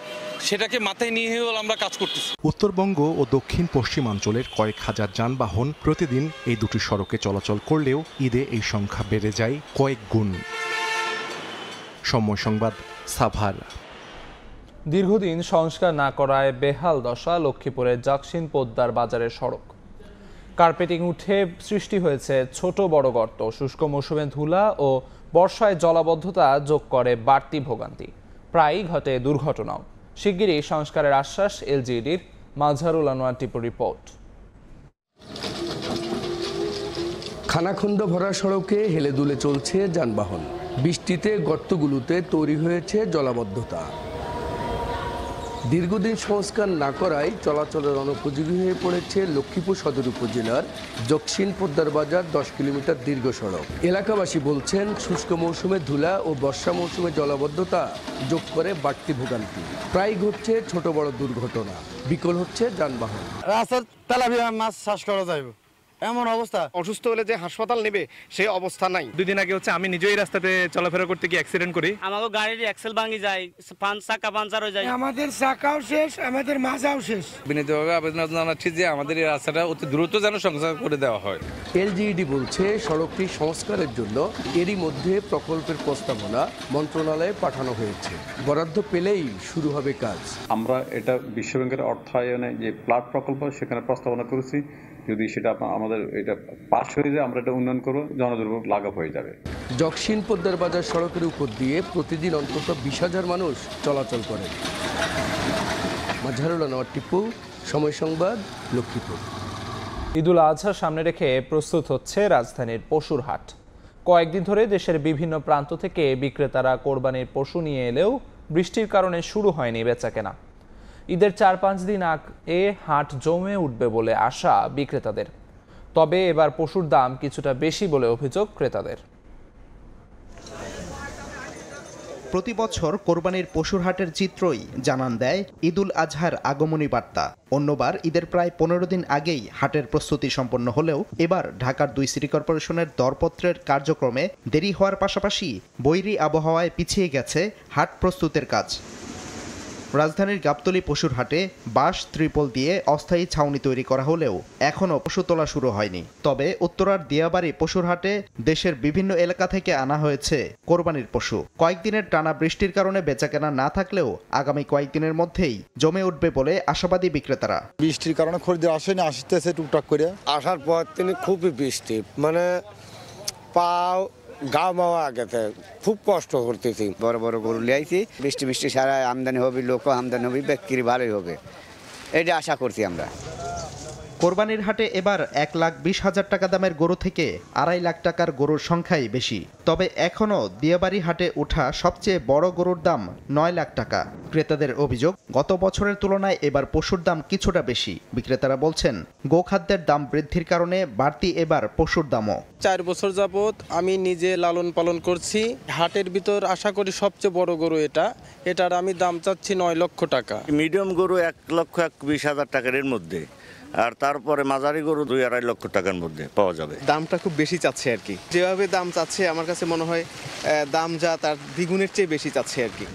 সেটাকে মাথায় নিয়ে আমরা কাজ করতেছি। উত্তরবঙ্গ ও দক্ষিণ পশ্চিমাঞ্চলের কয়েক হাজার যানবাহন প্রতিদিন এই দুটি সড়কে চলাচল করলেও ঈদে এই সংখ্যা বেড়ে যায় কয়েক গুণ। সময় সংবাদ, সাভার। দীর্ঘদিন সংস্কার না করায় বেহাল দশা লক্ষ্মীপুরের জাকসিন পোদ্দার বাজারের সড়ক। কার্পেটিং উঠে সৃষ্টি হয়েছে ছোট বড় গর্ত। শুষ্ক মৌসুমে ধুলা ও বর্ষায় জলাবদ্ধতা যোগ করে বাড়তি ভোগান্তি। প্রায়ই ঘটে দুর্ঘটনাও। শিগগিরই সংস্কারের আশ্বাস এলজিইডির। মাঝহারুল আনোয়ার টিপুর রিপোর্ট। খানাখন্দ ভরা সড়কে হেলে দুলে চলছে যানবাহন। বৃষ্টিতে গর্তগুলোতে তৈরি হয়েছে জলাবদ্ধতা। দীর্ঘদিন সংস্কার না করায় চলাচলের অনুপযোগী হয়ে পড়েছে লক্ষ্মীপুর সদর উপজেলার দক্ষিণ পোদ্দার বাজার 10 কিলোমিটার দীর্ঘ সড়ক। এলাকাবাসী বলছেন, শুষ্ক মৌসুমে ধুলা ও বর্ষা মৌসুমে জলাবদ্ধতা যোগ করে বাড়তি ভোগান্তি। প্রায় ঘটছে ছোট বড় দুর্ঘটনা, বিকল হচ্ছে যানবাহন। রাস্তার তেলাপিয়া মাছ চাষ করা যাবে এমন অবস্থা, অসুস্থ হলে যে হাসপাতাল নেবে সেই অবস্থা নাই। 2 দিন আগে আমি নিজেই রাস্তাতে চলাফেরা করতে গিয়ে অ্যাক্সিডেন্ট করি। আমাদের গাড়ির এক্সেল ভাঙি যায়, 5 চাকা পাঞ্চার হয়ে যায়। আমাদের চাকাও শেষ, আমাদের মাজাও শেষ। বিনীতভাবে আবেদন জানাচ্ছি যে আমাদের এই রাস্তাটা অতি দ্রুত যেন সংস্কার করে দেওয়া হয়। এলজিইডি বলছে, সড়কটি সংস্কারের জন্য এরই মধ্যে প্রকল্পের প্রস্তাবনা মন্ত্রণালয়ে পাঠানো হয়েছে। বরাদ্দ পেলেই শুরু হবে কাজ। আমরা এটা বিশ্বব্যাংকের অর্থায়নে যে প্লাট প্রকল্প, সেখানে প্রস্তাবনা করেছি। যদি সেটা আমাদের এটা পাস হয়ে যায়, আমরা এটা উন্নয়ন করবো, জনদুর্ভোগ লাঘব হয়ে যাবে। দক্ষিণ পোদ্দার বাজার সড়কের উপর দিয়ে প্রতিদিন অন্তত 20,000 মানুষ চলাচল করে। আজহারুল আনোয়ার টিপু, সময় সংবাদ, লক্ষ্মীপুর। ঈদুল আজহা সামনে রেখে প্রস্তুত হচ্ছে রাজধানীর পশুর হাট। কয়েকদিন ধরে দেশের বিভিন্ন প্রান্ত থেকে বিক্রেতারা কোরবানির পশু নিয়ে এলেও বৃষ্টির কারণে শুরু হয়নি বেচাকেনা। ঈদের 4-5 দিন আগে হাট জমে উঠবে বলে আশা বিক্রেতাদের। তবে এবার পশুর দাম কিছুটা বেশি বলে অভিযোগ ক্রেতাদের। প্রতি বছর কোরবানির পশুর হাটের চিত্রই জানান দেয় ঈদুল আজহার আগমনী বার্তা। অন্যবার ঈদের প্রায় 15 দিন আগেই হাটের প্রস্তুতি সম্পন্ন হলেও এবার ঢাকার 2 সিটি কর্পোরেশনের দরপত্রের কার্যক্রমে দেরি হওয়ার পাশাপাশি বৈরী আবহাওয়ায় পিছিয়ে গেছে হাট প্রস্তুতের কাজ। রাজধানীর গাবতলী পশুর হাটে বাঁশ ত্রিপল দিয়ে অস্থায়ী ছাউনি তৈরি করা হলেও এখনও পশু তোলা শুরু হয়নি। তবে উত্তরার দিয়াবাড়ি পশুর হাটে দেশের বিভিন্ন এলাকা থেকে আনা হয়েছে কোরবানির পশু। কয়েকদিনের টানা বৃষ্টির কারণে বেচাকেনা না থাকলেও আগামী কয়েকদিনের মধ্যেই জমে উঠবে বলে আশাবাদী বিক্রেতারা। বৃষ্টির কারণে খরিদ্দার আসেনি, আসতেছে টুকটাক করে। আসার পর তিনি খুবই বৃষ্টি, মানে পাও গা মাওয়া গেছে, খুব কষ্ট করতেছি। বড় বড় গরু লিয়াইছি, বৃষ্টি সারা আমদানি হবে, লোকও আমদানি হবে, বিক্রি ভালোই হবে, এটা আশা করছি আমরা। কোরবানির হাটে এবার 1,20,000 টাকা দামের গরু থেকে 2.5 লাখ টাকার গরুর সংখ্যাই বেশি। তবে এখনও দিয়াবাড়ি হাটে ওঠা সবচেয়ে বড় গরুর দাম 9 লাখ টাকা। ক্রেতাদের অভিযোগ, গত বছরের তুলনায় এবার পশুর দাম কিছুটা বেশি। বিক্রেতারা বলছেন, গোখাদ্যের দাম বৃদ্ধির কারণে বাড়তি এবার পশুর দামও। 4 বছর যাবত আমি নিজে লালন পালন করছি। হাটের ভিতর আশা করি সবচেয়ে বড় গরু এটার আমি দাম চাচ্ছি 9 লক্ষ টাকা। মিডিয়াম গরু 1,20,000 টাকার মধ্যে, আর তারপরে মাঝারি গরু 2-2.5 লক্ষ টাকার মধ্যে পাওয়া যাবে। দামটা খুব বেশি চাচ্ছে আর কি, যেভাবে দাম চাচ্ছে আমার কাছে মনে হয় দাম যা তার দ্বিগুণের চেয়ে বেশি চাচ্ছে আর কি।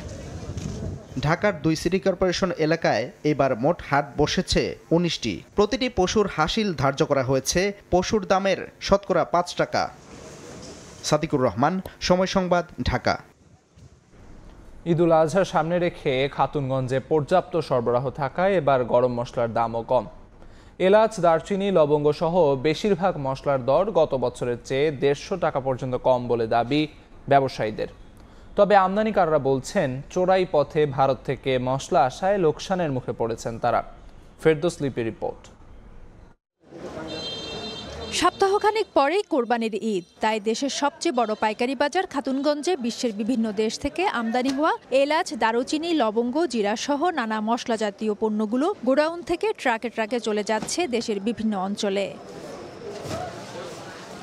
ঢাকার 2 সিটি কর্পোরেশন এলাকায় এবার মোট হাট বসেছে 19টি। প্রতিটি পশুর হাসিল ধার্য করা হয়েছে পশুর দামের শতকরা 5 টাকা। সাদিকুর রহমান, সময় সংবাদ, ঢাকা। ঈদুল আজহার সামনে রেখে খাতুনগঞ্জে পর্যাপ্ত সরবরাহ থাকায় এবার গরম মশলার দামও কম। এলাচ, দারচিনি, লবঙ্গ সহ বেশিরভাগ মশলার দর গত বছরের চেয়ে 150 টাকা পর্যন্ত কম বলে দাবি ব্যবসায়ীদের। তবে আমদানিকাররা বলছেন, চোরাই পথে ভারত থেকে মশলা আসায় লোকসানের মুখে পড়েছেন তারা। ফেরদৌস লিপির রিপোর্ট। সপ্তাহখানেক পরেই কোরবানির ঈদ, তাই দেশের সবচেয়ে বড় পাইকারি বাজার খাতুনগঞ্জে বিশ্বের বিভিন্ন দেশ থেকে আমদানি হওয়া এলাচ, দারুচিনি, লবঙ্গ, জিরা সহ নানা মশলা জাতীয় পণ্যগুলো গোডাউন থেকে ট্রাকে ট্রাকে চলে যাচ্ছে দেশের বিভিন্ন অঞ্চলে।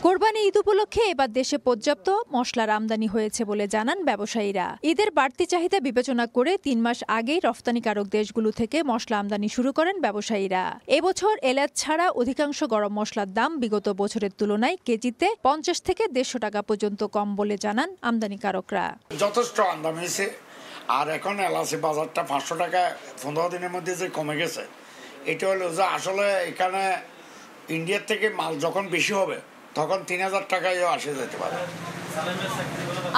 কোরবানি ঈদ উপলক্ষে এবার দেশে পর্যাপ্ত মশলার আমদানি হয়েছে বলে জানান ব্যবসায়ীরা। ঈদের বাড়তি চাহিদা বিবেচনা করে 3 মাস আগেই রফতানিকারক দেশগুলো থেকে মশলা আমদানি শুরু করেন ব্যবসায়ীরা। এবছর এলাচ ছাড়া অধিকাংশ গরম মশলার দাম বিগত বছরের তুলনায় কেজিতে 50 থেকে 150 টাকা পর্যন্ত কম বলে জানান আমদানিকারকরা। যথেষ্ট আমদানি হয়েছে, আর এখন এলাচি বাজারটা 500 টাকা 15 দিনের মধ্যে যে কমে গেছে, এটা হলো যে আসলে এখানে ইন্ডিয়ার থেকে মাল যখন বেশি হবে তখন 3000 টাকায়ও আসে যেতে পারে।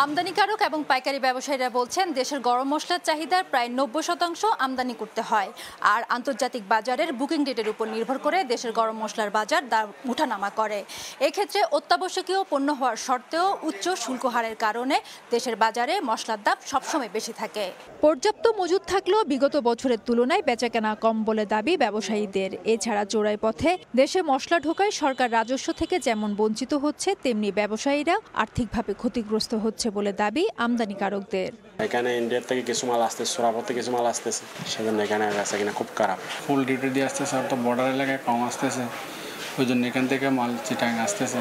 আমদানিকারক এবং পাইকারি ব্যবসায়ীরা বলছেন, দেশের গরম মশলার চাহিদার প্রায় 90% আমদানি করতে হয়, আর আন্তর্জাতিক বাজারের বুকিং রেটের উপর নির্ভর করে দেশের গরম মশলার বাজার দাম ওঠানামা করে। এক্ষেত্রে অত্যাবশ্যকীয় পণ্য হওয়ার সত্ত্বেও উচ্চ শুল্ক হারের কারণে দেশের বাজারে মশলার দাম সবসময় বেশি থাকে। পর্যাপ্ত মজুদ থাকলেও বিগত বছরের তুলনায় বেচাকেনা কম বলে দাবি ব্যবসায়ীদের। এছাড়া চোরাই পথে দেশে মশলা ঢোকায় সরকার রাজস্ব থেকে যেমন বঞ্চিত হচ্ছে, তেমনি ব্যবসায়ীরা আর্থিকভাবে ক্ষতিগ্রস্ত হচ্ছে বলে দাবি আমদানিকারকদের। এখানে ইন্ডিয়ার থেকে কিছু মাল আসতেছে, সোরাপথে কিছু মাল আসতেছে, সেজন্য এখানে বেচা কিনা খুব খারাপ। ফুল ডিউটি দিয়ে আসতেছে, আর তো বর্ডার এলাকায় কম আসতেছে, ওই জন্য এখান থেকে মাল চিটাং আসতেছে,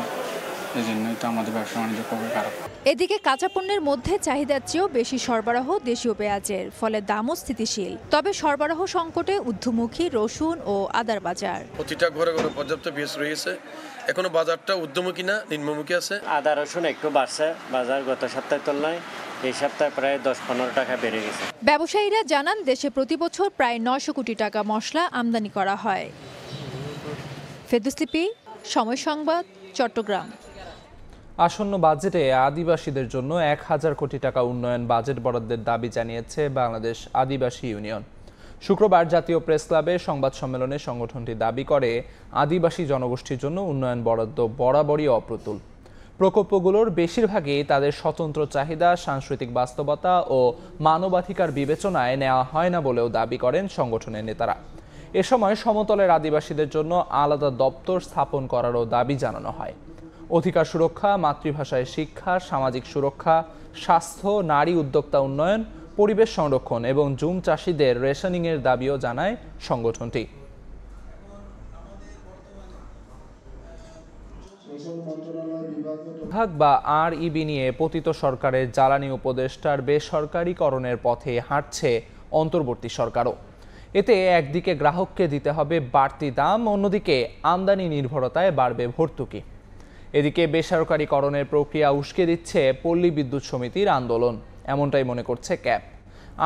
এই জন্যই তো আমাদের ব্যবসা বাণিজ্য খুবই খারাপ। এদিকে কাঁচা পণ্যের মধ্যে চাহিদার চেয়েও বেশি সরবরাহ দেশীয় পেঁয়াজের, ফলে দামও স্থিতিশীল। তবে সরবরাহ সংকটে ঊর্ধ্বমুখী রসুন ও আদার বাজার। প্রতিটা ঘরে ঘরে পর্যাপ্ত পেঁয়াজ রয়েছে, এখনো বাজারটা ঊর্ধ্বমুখী না নিম্নমুখী আছে। আদা রসুন একটু বাড়ছে, বাজার গত সপ্তাহের তুলনায় এই সপ্তাহে প্রায় 10-15 টাকা বেড়ে গেছে। ব্যবসায়ীরা জানান, দেশে প্রতি বছর প্রায় 900 কোটি টাকা মশলা আমদানি করা হয়। ফেরদৌস লিপি, সময় সংবাদ, চট্টগ্রাম। আসন্ন বাজেটে আদিবাসীদের জন্য 1000 কোটি টাকা উন্নয়ন বাজেট বরাদ্দের দাবি জানিয়েছে বাংলাদেশ আদিবাসী ইউনিয়ন। শুক্রবার জাতীয় প্রেস ক্লাবে সংবাদ সম্মেলনে সংগঠনটি দাবি করে, আদিবাসী জনগোষ্ঠীর জন্য উন্নয়ন বরাদ্দ বরাবরই অপ্রতুল। প্রকল্পগুলোর বেশিরভাগই তাদের স্বতন্ত্র চাহিদা, সাংস্কৃতিক বাস্তবতা ও মানবাধিকার বিবেচনায় নেওয়া হয় না বলেও দাবি করেন সংগঠনের নেতারা। এ সময় সমতলের আদিবাসীদের জন্য আলাদা দপ্তর স্থাপন করারও দাবি জানানো হয়। অধিকার সুরক্ষা, মাতৃভাষায় শিক্ষা, সামাজিক সুরক্ষা, স্বাস্থ্য, নারী উদ্যোক্তা উন্নয়ন, পরিবেশ সংরক্ষণ এবং জুম চাষিদের রেশনিংয়ের দাবিও জানায় সংগঠনটি। বিভাগ বা আরইবি নিয়ে পতিত সরকারের জ্বালানি উপদেষ্টার বেসরকারীকরণের পথে হাঁটছে অন্তর্বর্তী সরকারও। এতে একদিকে গ্রাহককে দিতে হবে বাড়তি দাম, অন্যদিকে আমদানি নির্ভরতায় বাড়বে ভর্তুকি। এদিকে বেসরকারীকরণের প্রক্রিয়া উস্কে দিচ্ছে পল্লী বিদ্যুৎ সমিতির আন্দোলন, এমনটাই মনে করছে ক্যাব।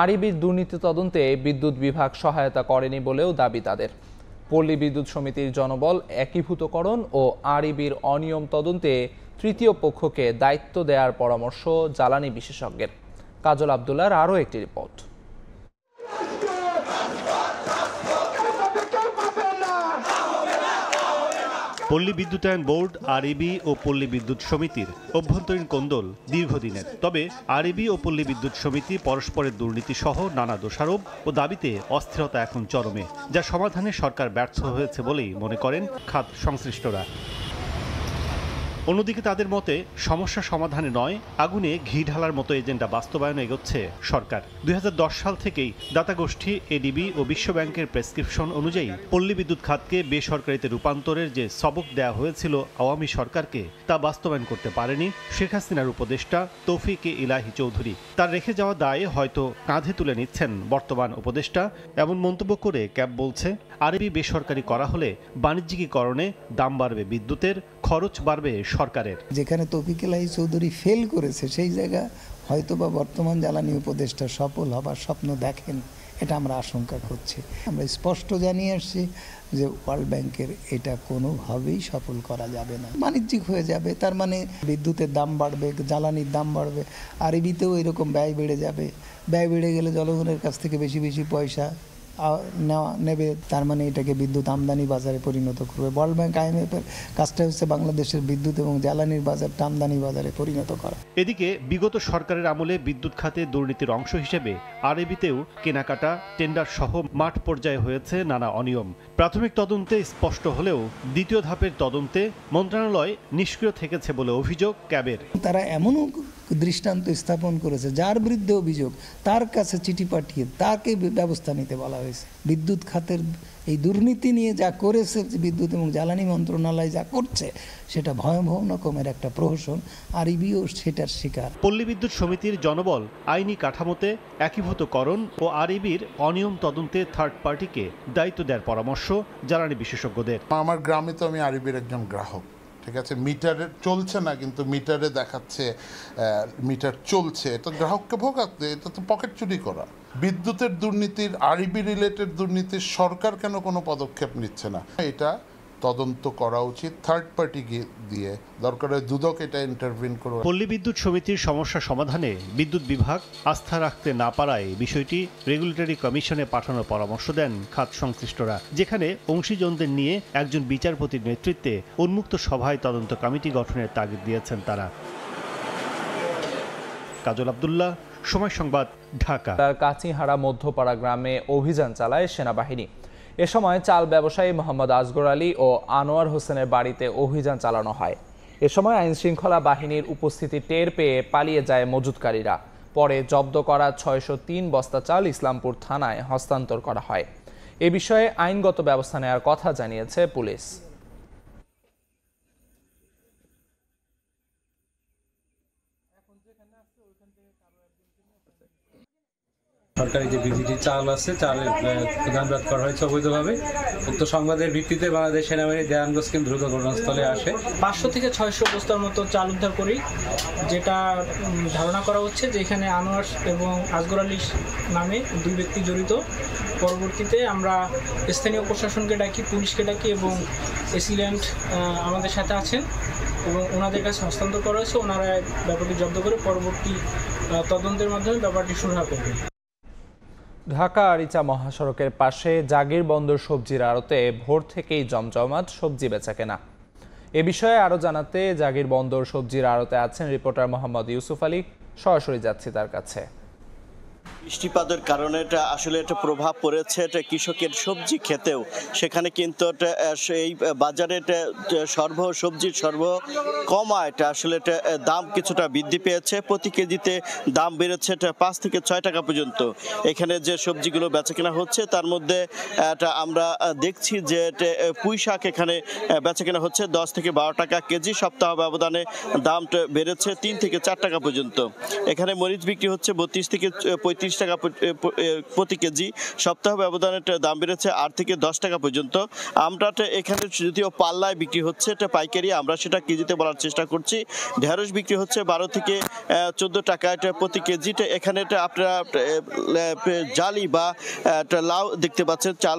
আরইবির দুর্নীতি তদন্তে বিদ্যুৎ বিভাগ সহায়তা করেনি বলেও দাবি তাদের। পল্লী বিদ্যুৎ সমিতির জনবল একীভূতকরণ ও আরইবির অনিয়ম তদন্তে তৃতীয় পক্ষকে দায়িত্ব দেওয়ার পরামর্শ জ্বালানি বিশেষজ্ঞের। কাজল আব্দুল্লাহর আরও একটি রিপোর্ট। পল্লী বিদ্যুতায়ন বোর্ড, আরইবি ও পল্লী বিদ্যুৎ সমিতির অভ্যন্তরীণ কোন্দল দীর্ঘদিনের। তবে আরইবি ও পল্লী বিদ্যুৎ সমিতি পরস্পরের দুর্নীতি সহ নানা দোষারোপ ও দাবিতে অস্থিরতা এখন চরমে, যা সমাধানে সরকার ব্যর্থ হয়েছে বলেই মনে করেন খাত সংশ্লিষ্টরা। অন্যদিকে তাদের মতে সমস্যা সমাধানে নয়, আগুনে ঘি ঢালার মতো এজেন্ডা বাস্তবায়নে এগোচ্ছে সরকার। 2010 সাল থেকেই দাতাগোষ্ঠী, এডিবি ও বিশ্বব্যাংকের প্রেসক্রিপশন অনুযায়ী পল্লী বিদ্যুৎ খাতকে বেসরকারিতে রূপান্তরের যে সবক দেওয়া হয়েছিল আওয়ামী সরকারকে, তা বাস্তবায়ন করতে পারেনি শেখ হাসিনার উপদেষ্টা তৌফিক-এ ইলাহি চৌধুরী। তার রেখে যাওয়া দায়ে হয়তো কাঁধে তুলে নিচ্ছেন বর্তমান উপদেষ্টা, এমন মন্তব্য করে ক্যাব বলছে, আরইবি বেসরকারি করা হলে বাণিজ্যিকীকরণে দাম বাড়বে বিদ্যুতের, খরচ বাড়বে সরকারের। যেখানে তৌফিক ইলাহি চৌধুরী ফেল করেছে, সেই জায়গা হয়তোবা বর্তমান জ্বালানি উপদেষ্টা সফল হবার স্বপ্ন দেখেন, এটা আমরা আশঙ্কা করছি। আমরা স্পষ্ট জানিয়ে আসছি যে ওয়ার্ল্ড ব্যাংকের এটা কোনোভাবেই সফল করা যাবে না, বাণিজ্যিক হয়ে যাবে। তার মানে বিদ্যুতের দাম বাড়বে, জ্বালানির দাম বাড়বে, আরইবিতেও এরকম ব্যয় বেড়ে যাবে। ব্যয় বেড়ে গেলে জনগণের কাছ থেকে বেশি বেশি পয়সা নেবে, তার মানে এটাকে বিদ্যুৎ আমদানি বাজারে পরিণত করবে। ওয়ার্ল্ড ব্যাংক, আইএমএফের কাজটা হচ্ছে বাংলাদেশের বিদ্যুৎ এবং জ্বালানির বাজারটা আমদানি বাজারে পরিণত করা। এদিকে বিগত সরকারের আমলে বিদ্যুৎ খাতে দুর্নীতির অংশ হিসেবে আরইবিতেও কেনাকাটা, টেন্ডার সহ মাঠ পর্যায়ে হয়েছে নানা অনিয়ম। প্রাথমিক তদন্তে স্পষ্ট হলেও দ্বিতীয় ধাপের তদন্তে মন্ত্রণালয় নিষ্ক্রিয় থেকেছে বলে অভিযোগ ক্যাবের। তারা এমনও দৃষ্টান্ত স্থাপন করেছে, যার বিরুদ্ধে অভিযোগ তার কাছে চিঠি পাঠিয়ে তাকে ব্যবস্থা নিতে বলা হয়েছে। বিদ্যুৎ খাতের এই দুর্নীতি নিয়ে যা করেছে বিদ্যুৎ এবং জ্বালানি মন্ত্রণালয়, যা করছে সেটা ভয়াবহ রকমের একটা প্রহসন। আরইবিও সেটার শিকার। পল্লী বিদ্যুৎ সমিতির জনবল আইনি কাঠামোতে একীভূতকরণ ও আরইবির অনিয়ম তদন্তে থার্ড পার্টিকে দায়িত্ব দেওয়ার পরামর্শ জ্বালানি বিশেষজ্ঞদের। আমার গ্রামে তো আমি আরইবির একজন গ্রাহক, ঠিক আছে, মিটারে চলছে না কিন্তু মিটারে দেখাচ্ছে মিটার চলছে। এটা গ্রাহককে ভোগাতে, এটা তো পকেট চুরি করা। বিদ্যুতের দুর্নীতির, আরইবি রিলেটেড দুর্নীতির সরকার কেন কোনো পদক্ষেপ নিচ্ছে না? এটা তদন্ত করা উচিত থার্ড পার্টি দিয়ে, দরকার হয় দুদক এটা ইন্টারভিন করবে। পল্লী বিদ্যুৎ সমিতির সমস্যা সমাধানে বিদ্যুৎ বিভাগ আস্থা রাখতে না পারায় বিষয়টি রেগুলেটরি কমিশনে পাঠানোর পরামর্শ দেন খাত সংশ্লিষ্টরা, যেখানে অংশীজনদের নিয়ে একজন বিচারপতির নেতৃত্বে উন্মুক্ত সভায় তদন্ত কমিটি গঠনের তাগিদ দিয়েছেন তারা। কাজল আব্দুল্লাহ, সময় সংবাদ, ঢাকা। কাচিহারা মধ্যপাড়া গ্রামে অভিযান চালায় সেনাবাহিনী। এ সময় চাল ব্যবসায়ী মোহাম্মদ আসগর আলী ও আনোয়ার হোসেনের বাড়িতে অভিযান চালানো হয়। এ সময় আইনশৃঙ্খলা বাহিনীর উপস্থিতি টের পেয়ে পালিয়ে যায় মজুতকারীরা। পরে জব্দ করা 603 বস্তা চাল ইসলামপুর থানায় হস্তান্তর করা হয়। এ বিষয়ে আইনগত ব্যবস্থা নেওয়ার কথা জানিয়েছে পুলিশ। সরকারি যে বিজিটি চাল আছে, চালের দামজাত করা হয়েছে অবৈধভাবে। উক্ত সংবাদের ভিত্তিতে বাংলাদেশ সেনাবাহিনী দেয়ানগঞ্জ দ্রুত ঘটনাস্থলে আসে। 500 থেকে 600 বস্তার মতো চাল উদ্ধার করি, যেটা ধারণা করা হচ্ছে যে এখানে আনোয়ার এবং আসগর আলী নামে 2 ব্যক্তি জড়িত। পরবর্তীতে আমরা স্থানীয় প্রশাসনকে ডাকি, পুলিশকে ডাকি এবং এসিল্যান্ড আমাদের সাথে আছেন এবং ওনাদের কাছে হস্তান্তর করা হয়েছে। ওনারা ব্যাপারটি জব্দ করে পরবর্তী তদন্তের মাধ্যমে ব্যাপারটি সুরাহা করবে। ঢাকা আরিচা মহাসড়কের পাশে জাগির বন্দর সবজির আড়তে ভোর থেকেই জমজমাট সবজি বেচাকেনা। এ বিষয়ে আরও জানাতে জাগির বন্দর সবজির আড়তে আছেন রিপোর্টার মোহাম্মদ ইউসুফ আলী। সরাসরি যাচ্ছি তার কাছে। বৃষ্টিপাতের কারণে এটা আসলে একটা প্রভাব পড়েছে এটা কৃষকের সবজি খেতেও। সেখানে কিন্তু এই বাজারে সবজির কমায় এটা আসলে এটা দাম কিছুটা বৃদ্ধি পেয়েছে। প্রতি কেজিতে দাম বেড়েছে এটা 5 থেকে 6 টাকা পর্যন্ত। এখানে যে সবজিগুলো বেচাকেনা হচ্ছে তার মধ্যে আমরা দেখছি যে পুঁই শাক এখানে বেচাকেনা হচ্ছে 10 থেকে 12 টাকা কেজি। সপ্তাহ ব্যবধানে দামটা বেড়েছে 3 থেকে 4 টাকা পর্যন্ত। এখানে মরিচ বিক্রি হচ্ছে 32 থেকে 35 টাকা প্রতি কেজি। সপ্তাহ ব্যবধানে দাম বেড়েছে 8 থেকে 10 টাকা পর্যন্ত। আমরাটা এখানে যদিও পাল্লায় বিক্রি হচ্ছে এটা পাইকারি, আমরা সেটা কেজিতে বলার চেষ্টা করছি। ঢেঁড়স বিক্রি হচ্ছে 12 থেকে 14 টাকা এটা প্রতি কেজি। এখানে আপনারা জালি বা লাউ দেখতে পাচ্ছেন, চাল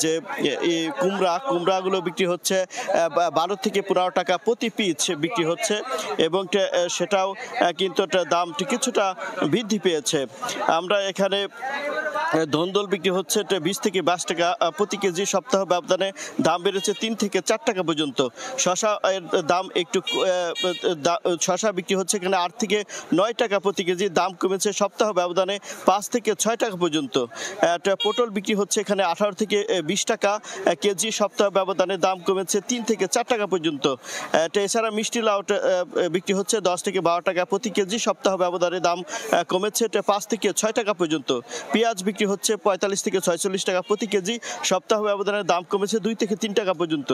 যে কুমড়াগুলো বিক্রি হচ্ছে 12 থেকে 15 টাকা প্রতি পিস বিক্রি হচ্ছে এবং সেটাও কিন্তু দাম কিছুটা বৃদ্ধি পেয়েছে। আমরা এখানে ধন্দল বিক্রি হচ্ছে 20 থেকে 22 টাকা প্রতি কেজি। সপ্তাহ ব্যবধানে দাম বেড়েছে 3 থেকে 4 টাকা পর্যন্ত। শশা এর দাম একটু শশা বিক্রি হচ্ছে এখানে 8 থেকে 9 টাকা প্রতি কেজি। দাম কমেছে সপ্তাহ ব্যবধানে 5 থেকে 6 টাকা পর্যন্ত। পটল বিক্রি হচ্ছে এখানে 18 থেকে 20 টাকা কেজি। সপ্তাহ ব্যবধানে দাম কমেছে 3 থেকে 4 টাকা পর্যন্ত। এছাড়া মিষ্টি লাউ বিক্রি হচ্ছে 10 থেকে 12 টাকা প্রতি কেজি। সপ্তাহ ব্যবধানে দাম কমেছে 5 থেকে 6 টাকা পর্যন্ত। পেঁয়াজ বিক্রি হচ্ছে 45 থেকে 46 টাকা প্রতি কেজি। সপ্তাহ ব্যবধানে দাম কমেছে 2 থেকে 3 টাকা পর্যন্ত।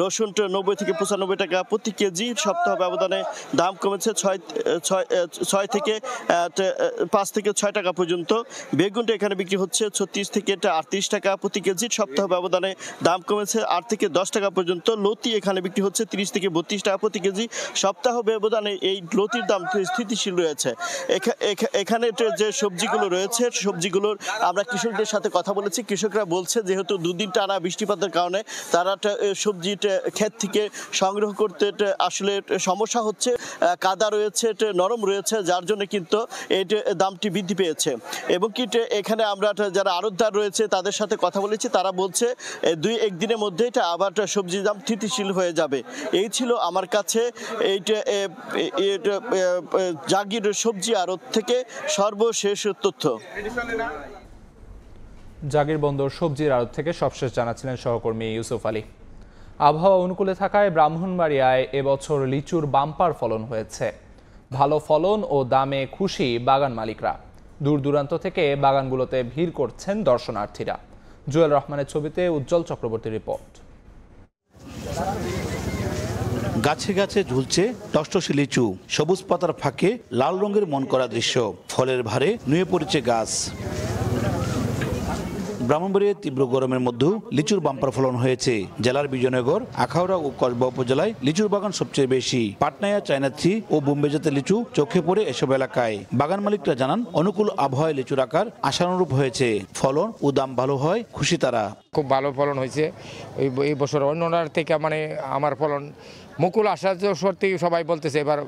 রসুন 90 থেকে 95 টাকা প্রতি কেজি। সপ্তাহ ব্যবধানে দাম কমেছে 5 থেকে 6 টাকা পর্যন্ত। বেগুনটা এখানে বিক্রি হচ্ছে 36 থেকে 38 টাকা প্রতি কেজি। সপ্তাহ ব্যবধানে দাম কমেছে 8 থেকে 10 টাকা পর্যন্ত। লতি এখানে বিক্রি হচ্ছে 30 থেকে 32 টাকা প্রতি কেজি। সপ্তাহ ব্যবধানে এই লতির দাম স্থিতিশীল রয়েছে। এখানে যে সবজিগুলো রয়েছে সবজিগুলোর আমরা কৃষকদের সাথে কথা বলেছি। কৃষকরা বলছে যেহেতু 2 দিন টানা বৃষ্টিপাতের কারণে তারা সবজি ক্ষেত থেকে সংগ্রহ করতে আসলে সমস্যা হচ্ছে। কাদা রয়েছে, নরম রয়েছে, যার জন্য কিন্তু এই দামটি বৃদ্ধি পেয়েছে। এবং কি এখানে আমরা যারা আড়তদার রয়েছে তাদের সাথে কথা বলেছি, তারা বলছে 2-1 দিনের মধ্যে এটা আবার সবজির দাম স্থিতিশীল হয়ে যাবে। এই ছিল আমার কাছে এইটা জাগির সবজি আড়ত থেকে সর্বশেষ তথ্য। জাগির বন্দর সবজির আড়ত থেকে সবশেষ জানাচ্ছিলেন সহকর্মী ইউসুফ আলী। আবহাওয়া অনুকূলে থাকায় ব্রাহ্মণবাড়িয়ায় এবছর লিচুর বাম্পার ফলন হয়েছে। ভালো ফলন ও দামে খুশি বাগান মালিকরা। দূর দূরান্ত থেকে বাগানগুলোতে ভিড় করছেন দর্শনার্থীরা। জুয়েল রহমানের ছবিতে উজ্জ্বল চক্রবর্তীর রিপোর্ট। গাছে গাছে ঝুলছে টসটসে লিচু, সবুজ পাতার ফাঁকে লাল রঙের মন করা দৃশ্য। ফলের ভারে নুয়ে পড়েছে গাছ। ব্রাহ্মণবাড়িয়ায় তীব্র গরমের মধ্যেও লিচুর বাম্পার ফলন হয়েছে। জেলার বিজয়নগর, আখাউড়া ও কসবা উপজেলায় লিচুর বাগান সবচেয়ে বেশি। পাটনায়া, চায়নাথি ও বোম্বে জাতের লিচু চোখে পড়ে এসব এলাকায়। বাগান মালিকরা জানান অনুকূল আবহাওয়ায় লিচুর আকার আশানুরূপ হয়েছে। ফলন ও দাম ভালো হয় খুশি তারা। খুব ভালো ফলন হয়েছে এই বছর অন্যটার থেকে। আমার ফলন মুকুল আশা সত্যি সবাই বলতেছে এবার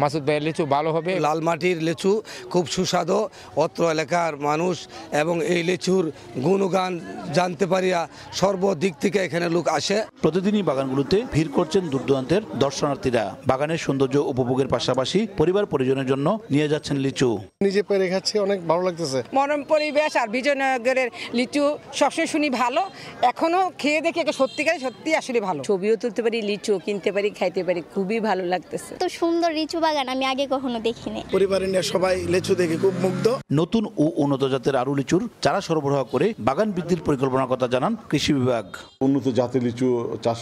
মাসুদ ভাইয়ের লিচু ভালো হবে। লাল মাটির লিচু খুব সুস্বাদু। অত্র এলাকার মানুষ এবং এই লিচুর গুণগান জানতে পারিয়া সর্বদিক থেকে এখানে লোক আসে। প্রতিদিনই বাগানগুলোতে ভিড় করছেন দূর দূরান্তের দর্শনার্থীরা। বাগানের সৌন্দর্য উপভোগের পাশাপাশি পরিবার পরিজনের জন্য নিয়ে যাচ্ছেন লিচু। নিজে পেরে খাচ্ছি, অনেক ভালো লাগতেছে। মনোরম পরিবেশ আর বিজয়নগরের লিচু সবসময় শুনি ভালো, এখনো খেয়ে দেখি সত্যি আসলে ভালো। ছবিও তুলতে পারি, লিচু কিনতে পারি, খাইতে পারি, খুবই ভালো লাগতেছে। তো সুন্দর লিচু বাগান আমি আগে কখনো দেখিনি। পরিবারের নিয়ে সবাই লিচু দেখে খুব মুগ্ধ। নতুন ও উন্নত জাতের আরু লিচুর চারা সরবরাহ করে বাগান বৃদ্ধির পরিকল্পনার কথা জানান কৃষি বিভাগ। উন্নত জাতের লিচু চাষ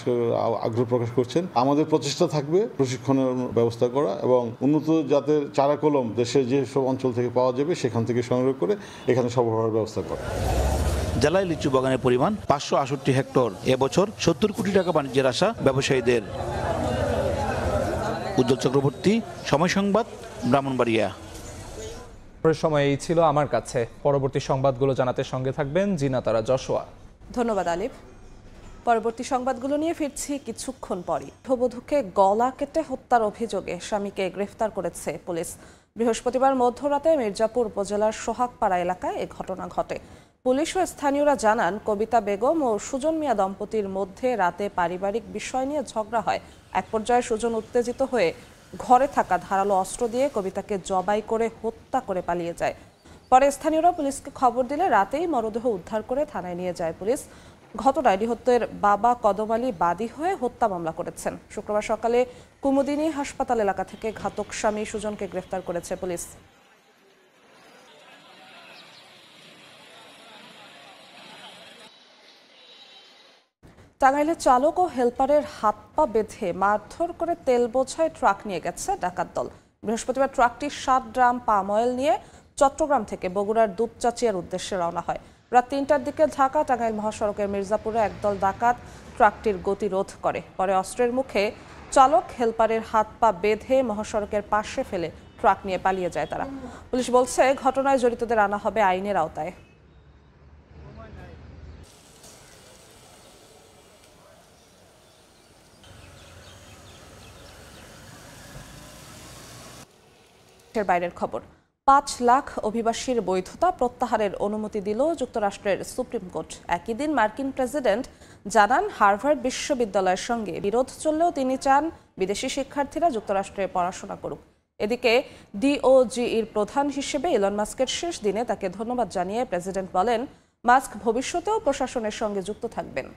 আগ্রহ প্রকাশ করছেন। আমাদের প্রচেষ্টা থাকবে প্রশিক্ষণের ব্যবস্থা করা এবং উন্নত জাতের চারা কলম দেশের যেসব অঞ্চল থেকে পাওয়া যাবে সেখান থেকে সংগ্রহ করে এখানে সরবরাহের ব্যবস্থা করা। জেলায় লিচু বাগানের পরিমাণ 568 হেক্টর। এবছর 70 কোটি টাকা বাণিজ্যের আশা ব্যবসায়ীদের। উজ্জ্বল চক্রবর্তী, সময় সংবাদ, ব্রাহ্মণবাড়িয়া। সময় এই ছিল আমার কাছে। পরবর্তী সংবাদগুলো জানাতে সঙ্গে থাকবেন জিনাতারা জশোয়া। ধন্যবাদ আলিফ। পরবর্তী সংবাদগুলো নিয়ে ফিরছি কিছুক্ষণ পরই। গৃহবধূকে গলা কেটে হত্যার অভিযোগে স্বামীকে গ্রেফতার করেছে পুলিশ। বৃহস্পতিবার মধ্যরাতে মির্জাপুর উপজেলার সোহাগপাড়া এলাকায় এ ঘটনা ঘটে। পুলিশ ও স্থানীয়রা জানান, কবিতা বেগম ও সুজন মিয়া দম্পতির মধ্যে রাতে পারিবারিক বিষয় নিয়ে ঝগড়া হয়। এক পর্যায়ে সুজন উত্তেজিত হয়ে ঘরে থাকা ধারালো অস্ত্র দিয়ে কবিতাকে জবাই করে হত্যা করে পালিয়ে যায়। পরে স্থানীয়রা পুলিশকে খবর দিলে রাতেই মরদেহ উদ্ধার করে থানায় নিয়ে যায় পুলিশ। ঘটনায় নিহতের বাবা কদম আলী বাদী হয়ে হত্যা মামলা করেছেন। শুক্রবার সকালে কুমুদিনী হাসপাতাল এলাকা থেকে ঘাতক স্বামী সুজনকে গ্রেফতার করেছে পুলিশ। টাঙ্গাইলে চালক ও হেলপারের হাত পা বেঁধে মারধর করে তেল বোঝাই ট্রাক নিয়ে গেছে ডাকাত দল। বৃহস্পতিবার ট্রাকটি 7 ড্রাম পাম অয়েল নিয়ে চট্টগ্রাম থেকে বগুড়ার দুপচাচিয়ার উদ্দেশ্যে রওনা হয়। রাত 3টার দিকে ঢাকা টাঙ্গাইল মহাসড়কের মির্জাপুরে একদল ডাকাত ট্রাকটির গতিরোধ করে। পরে অস্ত্রের মুখে চালক হেলপারের হাত পা বেঁধে মহাসড়কের পাশে ফেলে ট্রাক নিয়ে পালিয়ে যায় তারা। পুলিশ বলছে, ঘটনায় জড়িতদের আনা হবে আইনের আওতায়। বাইরের খবর, 5 লাখ অভিবাসীর বৈধতা প্রত্যাহারের অনুমতি দিল যুক্তরাষ্ট্রের সুপ্রিম কোর্ট। একই দিন মার্কিন প্রেসিডেন্ট জানান, হার্ভার্ড বিশ্ববিদ্যালয়ের সঙ্গে বিরোধ চললেও তিনি চান বিদেশি শিক্ষার্থীরা যুক্তরাষ্ট্রে পড়াশোনা করুক। এদিকে ডিওজিইর প্রধান হিসেবে ইলন মাস্কের শেষ দিনে তাকে ধন্যবাদ জানিয়ে প্রেসিডেন্ট বলেন, মাস্ক ভবিষ্যতেও প্রশাসনের সঙ্গে যুক্ত থাকবেন।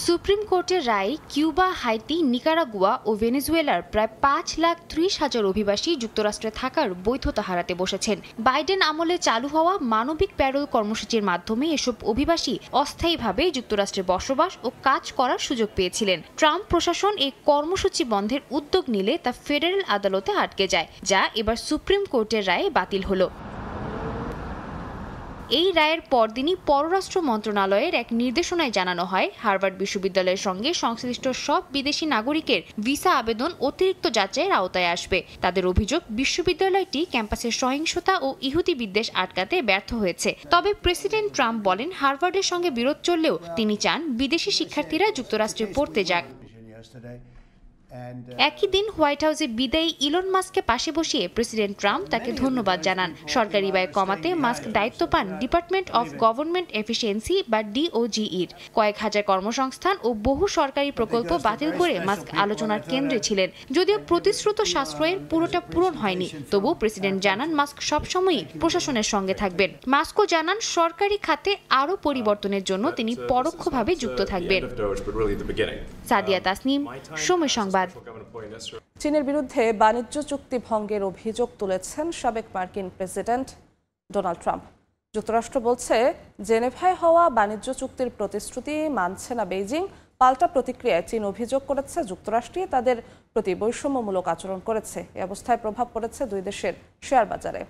সুপ্রিম কোর্টের রায়ে কিউবা, হাইতি, নিকারাগুয়া ও ভেনেজুয়েলার প্রায় 5,30,000 অভিবাসী যুক্তরাষ্ট্রে থাকার বৈধতা হারাতে বসেছেন। বাইডেন আমলে চালু হওয়া মানবিক প্যারোল কর্মসূচির মাধ্যমে এসব অভিবাসী অস্থায়ীভাবে যুক্তরাষ্ট্রে বসবাস ও কাজ করার সুযোগ পেয়েছিলেন। ট্রাম্প প্রশাসন এই কর্মসূচি বন্ধের উদ্যোগ নিলে তা ফেডারেল আদালতে আটকে যায়, যা এবার সুপ্রিম কোর্টের রায়ে বাতিল হলো। এই রায়ের পরদিনই পররাষ্ট্র মন্ত্রণালয়ের এক নির্দেশনায় জানানো হয়, হার্ভার্ড বিশ্ববিদ্যালয়ের সঙ্গে সংশ্লিষ্ট সব বিদেশি নাগরিকের ভিসা আবেদন অতিরিক্ত যাচাইয়ের আওতায় আসবে। তাদের অভিযোগ, বিশ্ববিদ্যালয়টি ক্যাম্পাসের সহিংসতা ও ইহুদি বিদ্বেষ আটকাতে ব্যর্থ হয়েছে। তবে প্রেসিডেন্ট ট্রাম্প বলেন, হার্ভার্ডের সঙ্গে বিরোধ চললেও তিনি চান বিদেশি শিক্ষার্থীরা যুক্তরাষ্ট্রে পড়তে যাক। একই দিন হোয়াইট হাউসে বিদায়ী ইলন মাস্ককে পাশে বসিয়ে প্রেসিডেন্ট ট্রাম্প তাকে ধন্যবাদ জানান। সরকারি ব্যয় কমাতে মাস্ক দায়িত্ব পান ডিপার্টমেন্ট অফ গভর্নমেন্ট এফিসিয়েন্সি বা ডিওজিইর। কয়েক হাজার কর্মসংস্থান ও বহু সরকারি প্রকল্প বাতিল করে মাস্ক আলোচনার কেন্দ্রে ছিলেন। যদিও প্রতিশ্রুত সাশ্রয়ের পুরোটা পূরণ হয়নি, তবু প্রেসিডেন্ট জানান মাস্ক সবসময়ই প্রশাসনের সঙ্গে থাকবেন। মাস্কও জানান, সরকারি খাতে আরও পরিবর্তনের জন্য তিনি পরোক্ষভাবে যুক্ত থাকবেন। সাদিয়া তাসনিম, সময় সংবাদ। চীনের বিরুদ্ধে বাণিজ্য চুক্তি ভঙ্গের অভিযোগ তুলেছেন সাবেক মার্কিন প্রেসিডেন্ট ডোনাল্ড ট্রাম্প। যুক্তরাষ্ট্র বলছে, জেনেভায় হওয়া বাণিজ্য চুক্তির প্রতিশ্রুতি মানছে না বেইজিং। পাল্টা প্রতিক্রিয়ায় চীন অভিযোগ করেছে, যুক্তরাষ্ট্র তাদের প্রতি বৈষম্যমূলক আচরণ করেছে। এ অবস্থায় প্রভাব পড়েছে দুই দেশের শেয়ার বাজারে।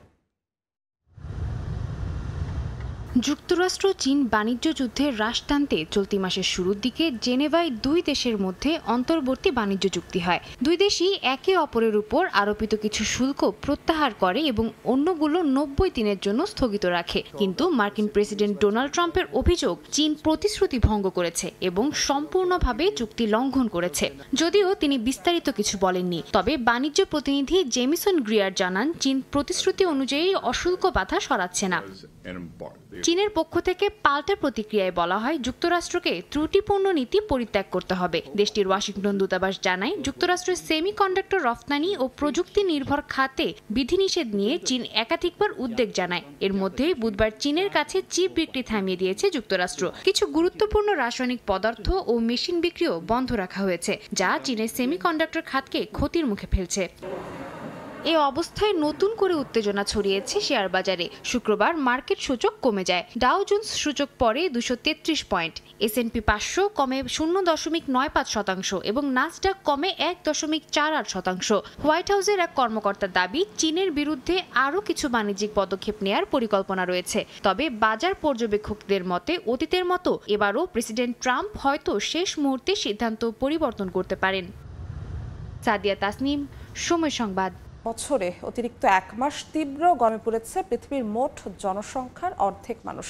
যুক্তরাষ্ট্র চীন বাণিজ্য যুদ্ধের হ্রাস টানতে চলতি মাসের শুরুর দিকে জেনেভায় দুই দেশের মধ্যে অন্তর্বর্তী বাণিজ্য চুক্তি হয়। দুই দেশই একে অপরের উপর আরোপিত কিছু শুল্ক প্রত্যাহার করে এবং অন্যগুলো 90 দিনের জন্য স্থগিত রাখে। কিন্তু মার্কিন প্রেসিডেন্ট ডোনাল্ড ট্রাম্পের অভিযোগ, চীন প্রতিশ্রুতি ভঙ্গ করেছে এবং সম্পূর্ণভাবে চুক্তি লঙ্ঘন করেছে। যদিও তিনি বিস্তারিত কিছু বলেননি, তবে বাণিজ্য প্রতিনিধি জেমিসন গ্রিয়ার জানান, চীন প্রতিশ্রুতি অনুযায়ী অশুল্ক বাধা সরাচ্ছে না। চীনের পক্ষ থেকে পাল্টা প্রতিক্রিয়ায় বলা হয়, যুক্তরাষ্ট্রকে ত্রুটিপূর্ণ নীতি পরিত্যাগ করতে হবে। দেশটির ওয়াশিংটন দূতাবাস জানায়, যুক্তরাষ্ট্রের সেমিকন্ডাক্টর রফতানি ও প্রযুক্তি নির্ভর খাতে বিধিনিষেধ নিয়ে চীন একাধিকবার উদ্বেগ জানায়। এর মধ্যে বুধবার চীনের কাছে চিপ বিক্রি থামিয়ে দিয়েছে যুক্তরাষ্ট্র। কিছু গুরুত্বপূর্ণ রাসায়নিক পদার্থ ও মেশিন বিক্রিও বন্ধ রাখা হয়েছে, যা চীনের সেমিকন্ডাক্টর খাতকে ক্ষতির মুখে ফেলছে। এ অবস্থায় নতুন করে উত্তেজনা ছড়িয়েছে শেয়ার বাজারে। শুক্রবার মার্কেট সূচক কমে যায়। ডাও জোন্স সূচক পড়ে 233 পয়েন্ট, S&P 500 কমে 0.95% এবং নাসডাক কমে 1.48%। হোয়াইট হাউসের এক কর্মকর্তার দাবি, চীনের বিরুদ্ধে আরও কিছু বাণিজ্যিক পদক্ষেপ নেয়ার পরিকল্পনা রয়েছে। তবে বাজার পর্যবেক্ষকদের মতে, অতীতের মতো এবারও প্রেসিডেন্ট ট্রাম্প হয়তো শেষ মুহূর্তে সিদ্ধান্ত পরিবর্তন করতে পারেন। সাদিয়া তাসনিম, সময় সংবাদ। বছরে অতিরিক্ত 1 মাস তীব্র গরমে পড়েছে পৃথিবীর মোট জনসংখ্যার অর্ধেক মানুষ।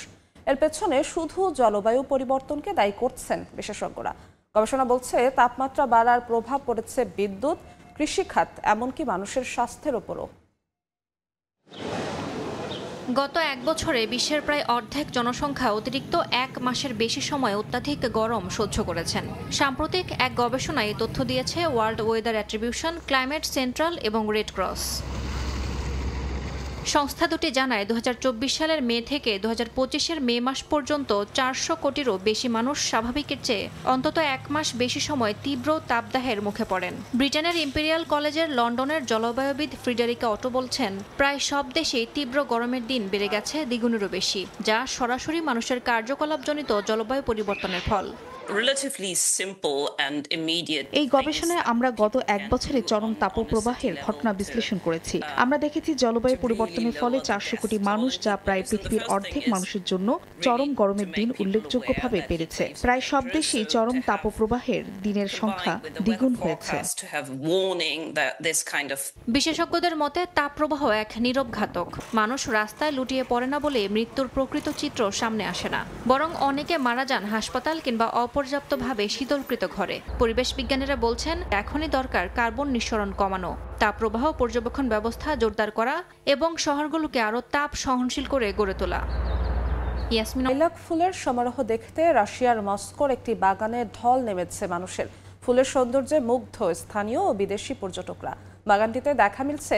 এর পেছনে শুধু জলবায়ু পরিবর্তনকে দায়ী করছেন বিশেষজ্ঞরা। গবেষণা বলছে, তাপমাত্রা বাড়ার প্রভাব পড়েছে বিদ্যুৎ, কৃষিখাত, এমনকি মানুষের স্বাস্থ্যের ওপরও। গত এক বছরে বিশ্বের প্রায় অর্ধেক জনসংখ্যা অতিরিক্ত 1 মাসের বেশি সময় অত্যাধিক গরম সহ্য করেছেন। সাম্প্রতিক এক গবেষণায় তথ্য দিয়েছে world weather attribution, climate central এবং রেড ক্রস। সংস্থা দুটি জানায় 2024 সালের মে থেকে 2025-এর মে মাস পর্যন্ত 400 কোটিরও বেশি মানুষ স্বাভাবিকের চেয়ে অন্তত 1 মাস বেশি সময় তীব্র তাপদাহের মুখে পড়েন। ব্রিটেনের ইম্পেরিয়াল কলেজের লন্ডনের জলবায়ুবিদ ফ্রিডেরিকা অটো বলছেন, প্রায় সব দেশেই তীব্র গরমের দিন বেড়ে গেছে দ্বিগুণেরও বেশি, যা সরাসরি মানুষের কার্যকলাপজনিত জলবায়ু পরিবর্তনের ফল। এই গবেষণায় আমরা গত এক বছরে চরম তাপপ্রবাহের ঘটনা বিশ্লেষণ করেছি। আমরা দেখেছি জলবায়ু পরিবর্তনের ফলে 400 কোটি মানুষ, যা প্রায় পৃথিবীর অর্ধেক মানুষের জন্য চরম গরমের দিন উল্লেখযোগ্যভাবে বেড়েছে। প্রায় সব দেশেই চরম তাপপ্রবাহের দিনের সংখ্যা দ্বিগুণ হয়েছে। বিশেষজ্ঞদের মতে তাপপ্রবাহ এক নীরব ঘাতক। মানুষ রাস্তায় লুটিয়ে পড়ে না বলে মৃত্যুর প্রকৃত চিত্র সামনে আসে না, বরং অনেকে মারা যান হাসপাতাল কিংবা অপর্যাপ্তভাবে শীতলকৃত ঘরে। পরিবেশ বিজ্ঞানীরা বলছেন, এখনই দরকার কার্বন নিঃসরণ কমানো, তাপপ্রবাহ পর্যবেক্ষণ ব্যবস্থা জোরদার করা এবং শহরগুলোকে আরও তাপ সহনশীল করে গড়ে তোলা। লাইলাক ফুলের সমারোহ দেখতে রাশিয়ার মস্কোর একটি বাগানে ঢল নেমেছে মানুষের। ফুলের সৌন্দর্যে মুগ্ধ স্থানীয় ও বিদেশি পর্যটকরা। বাগানটিতে দেখা মিলছে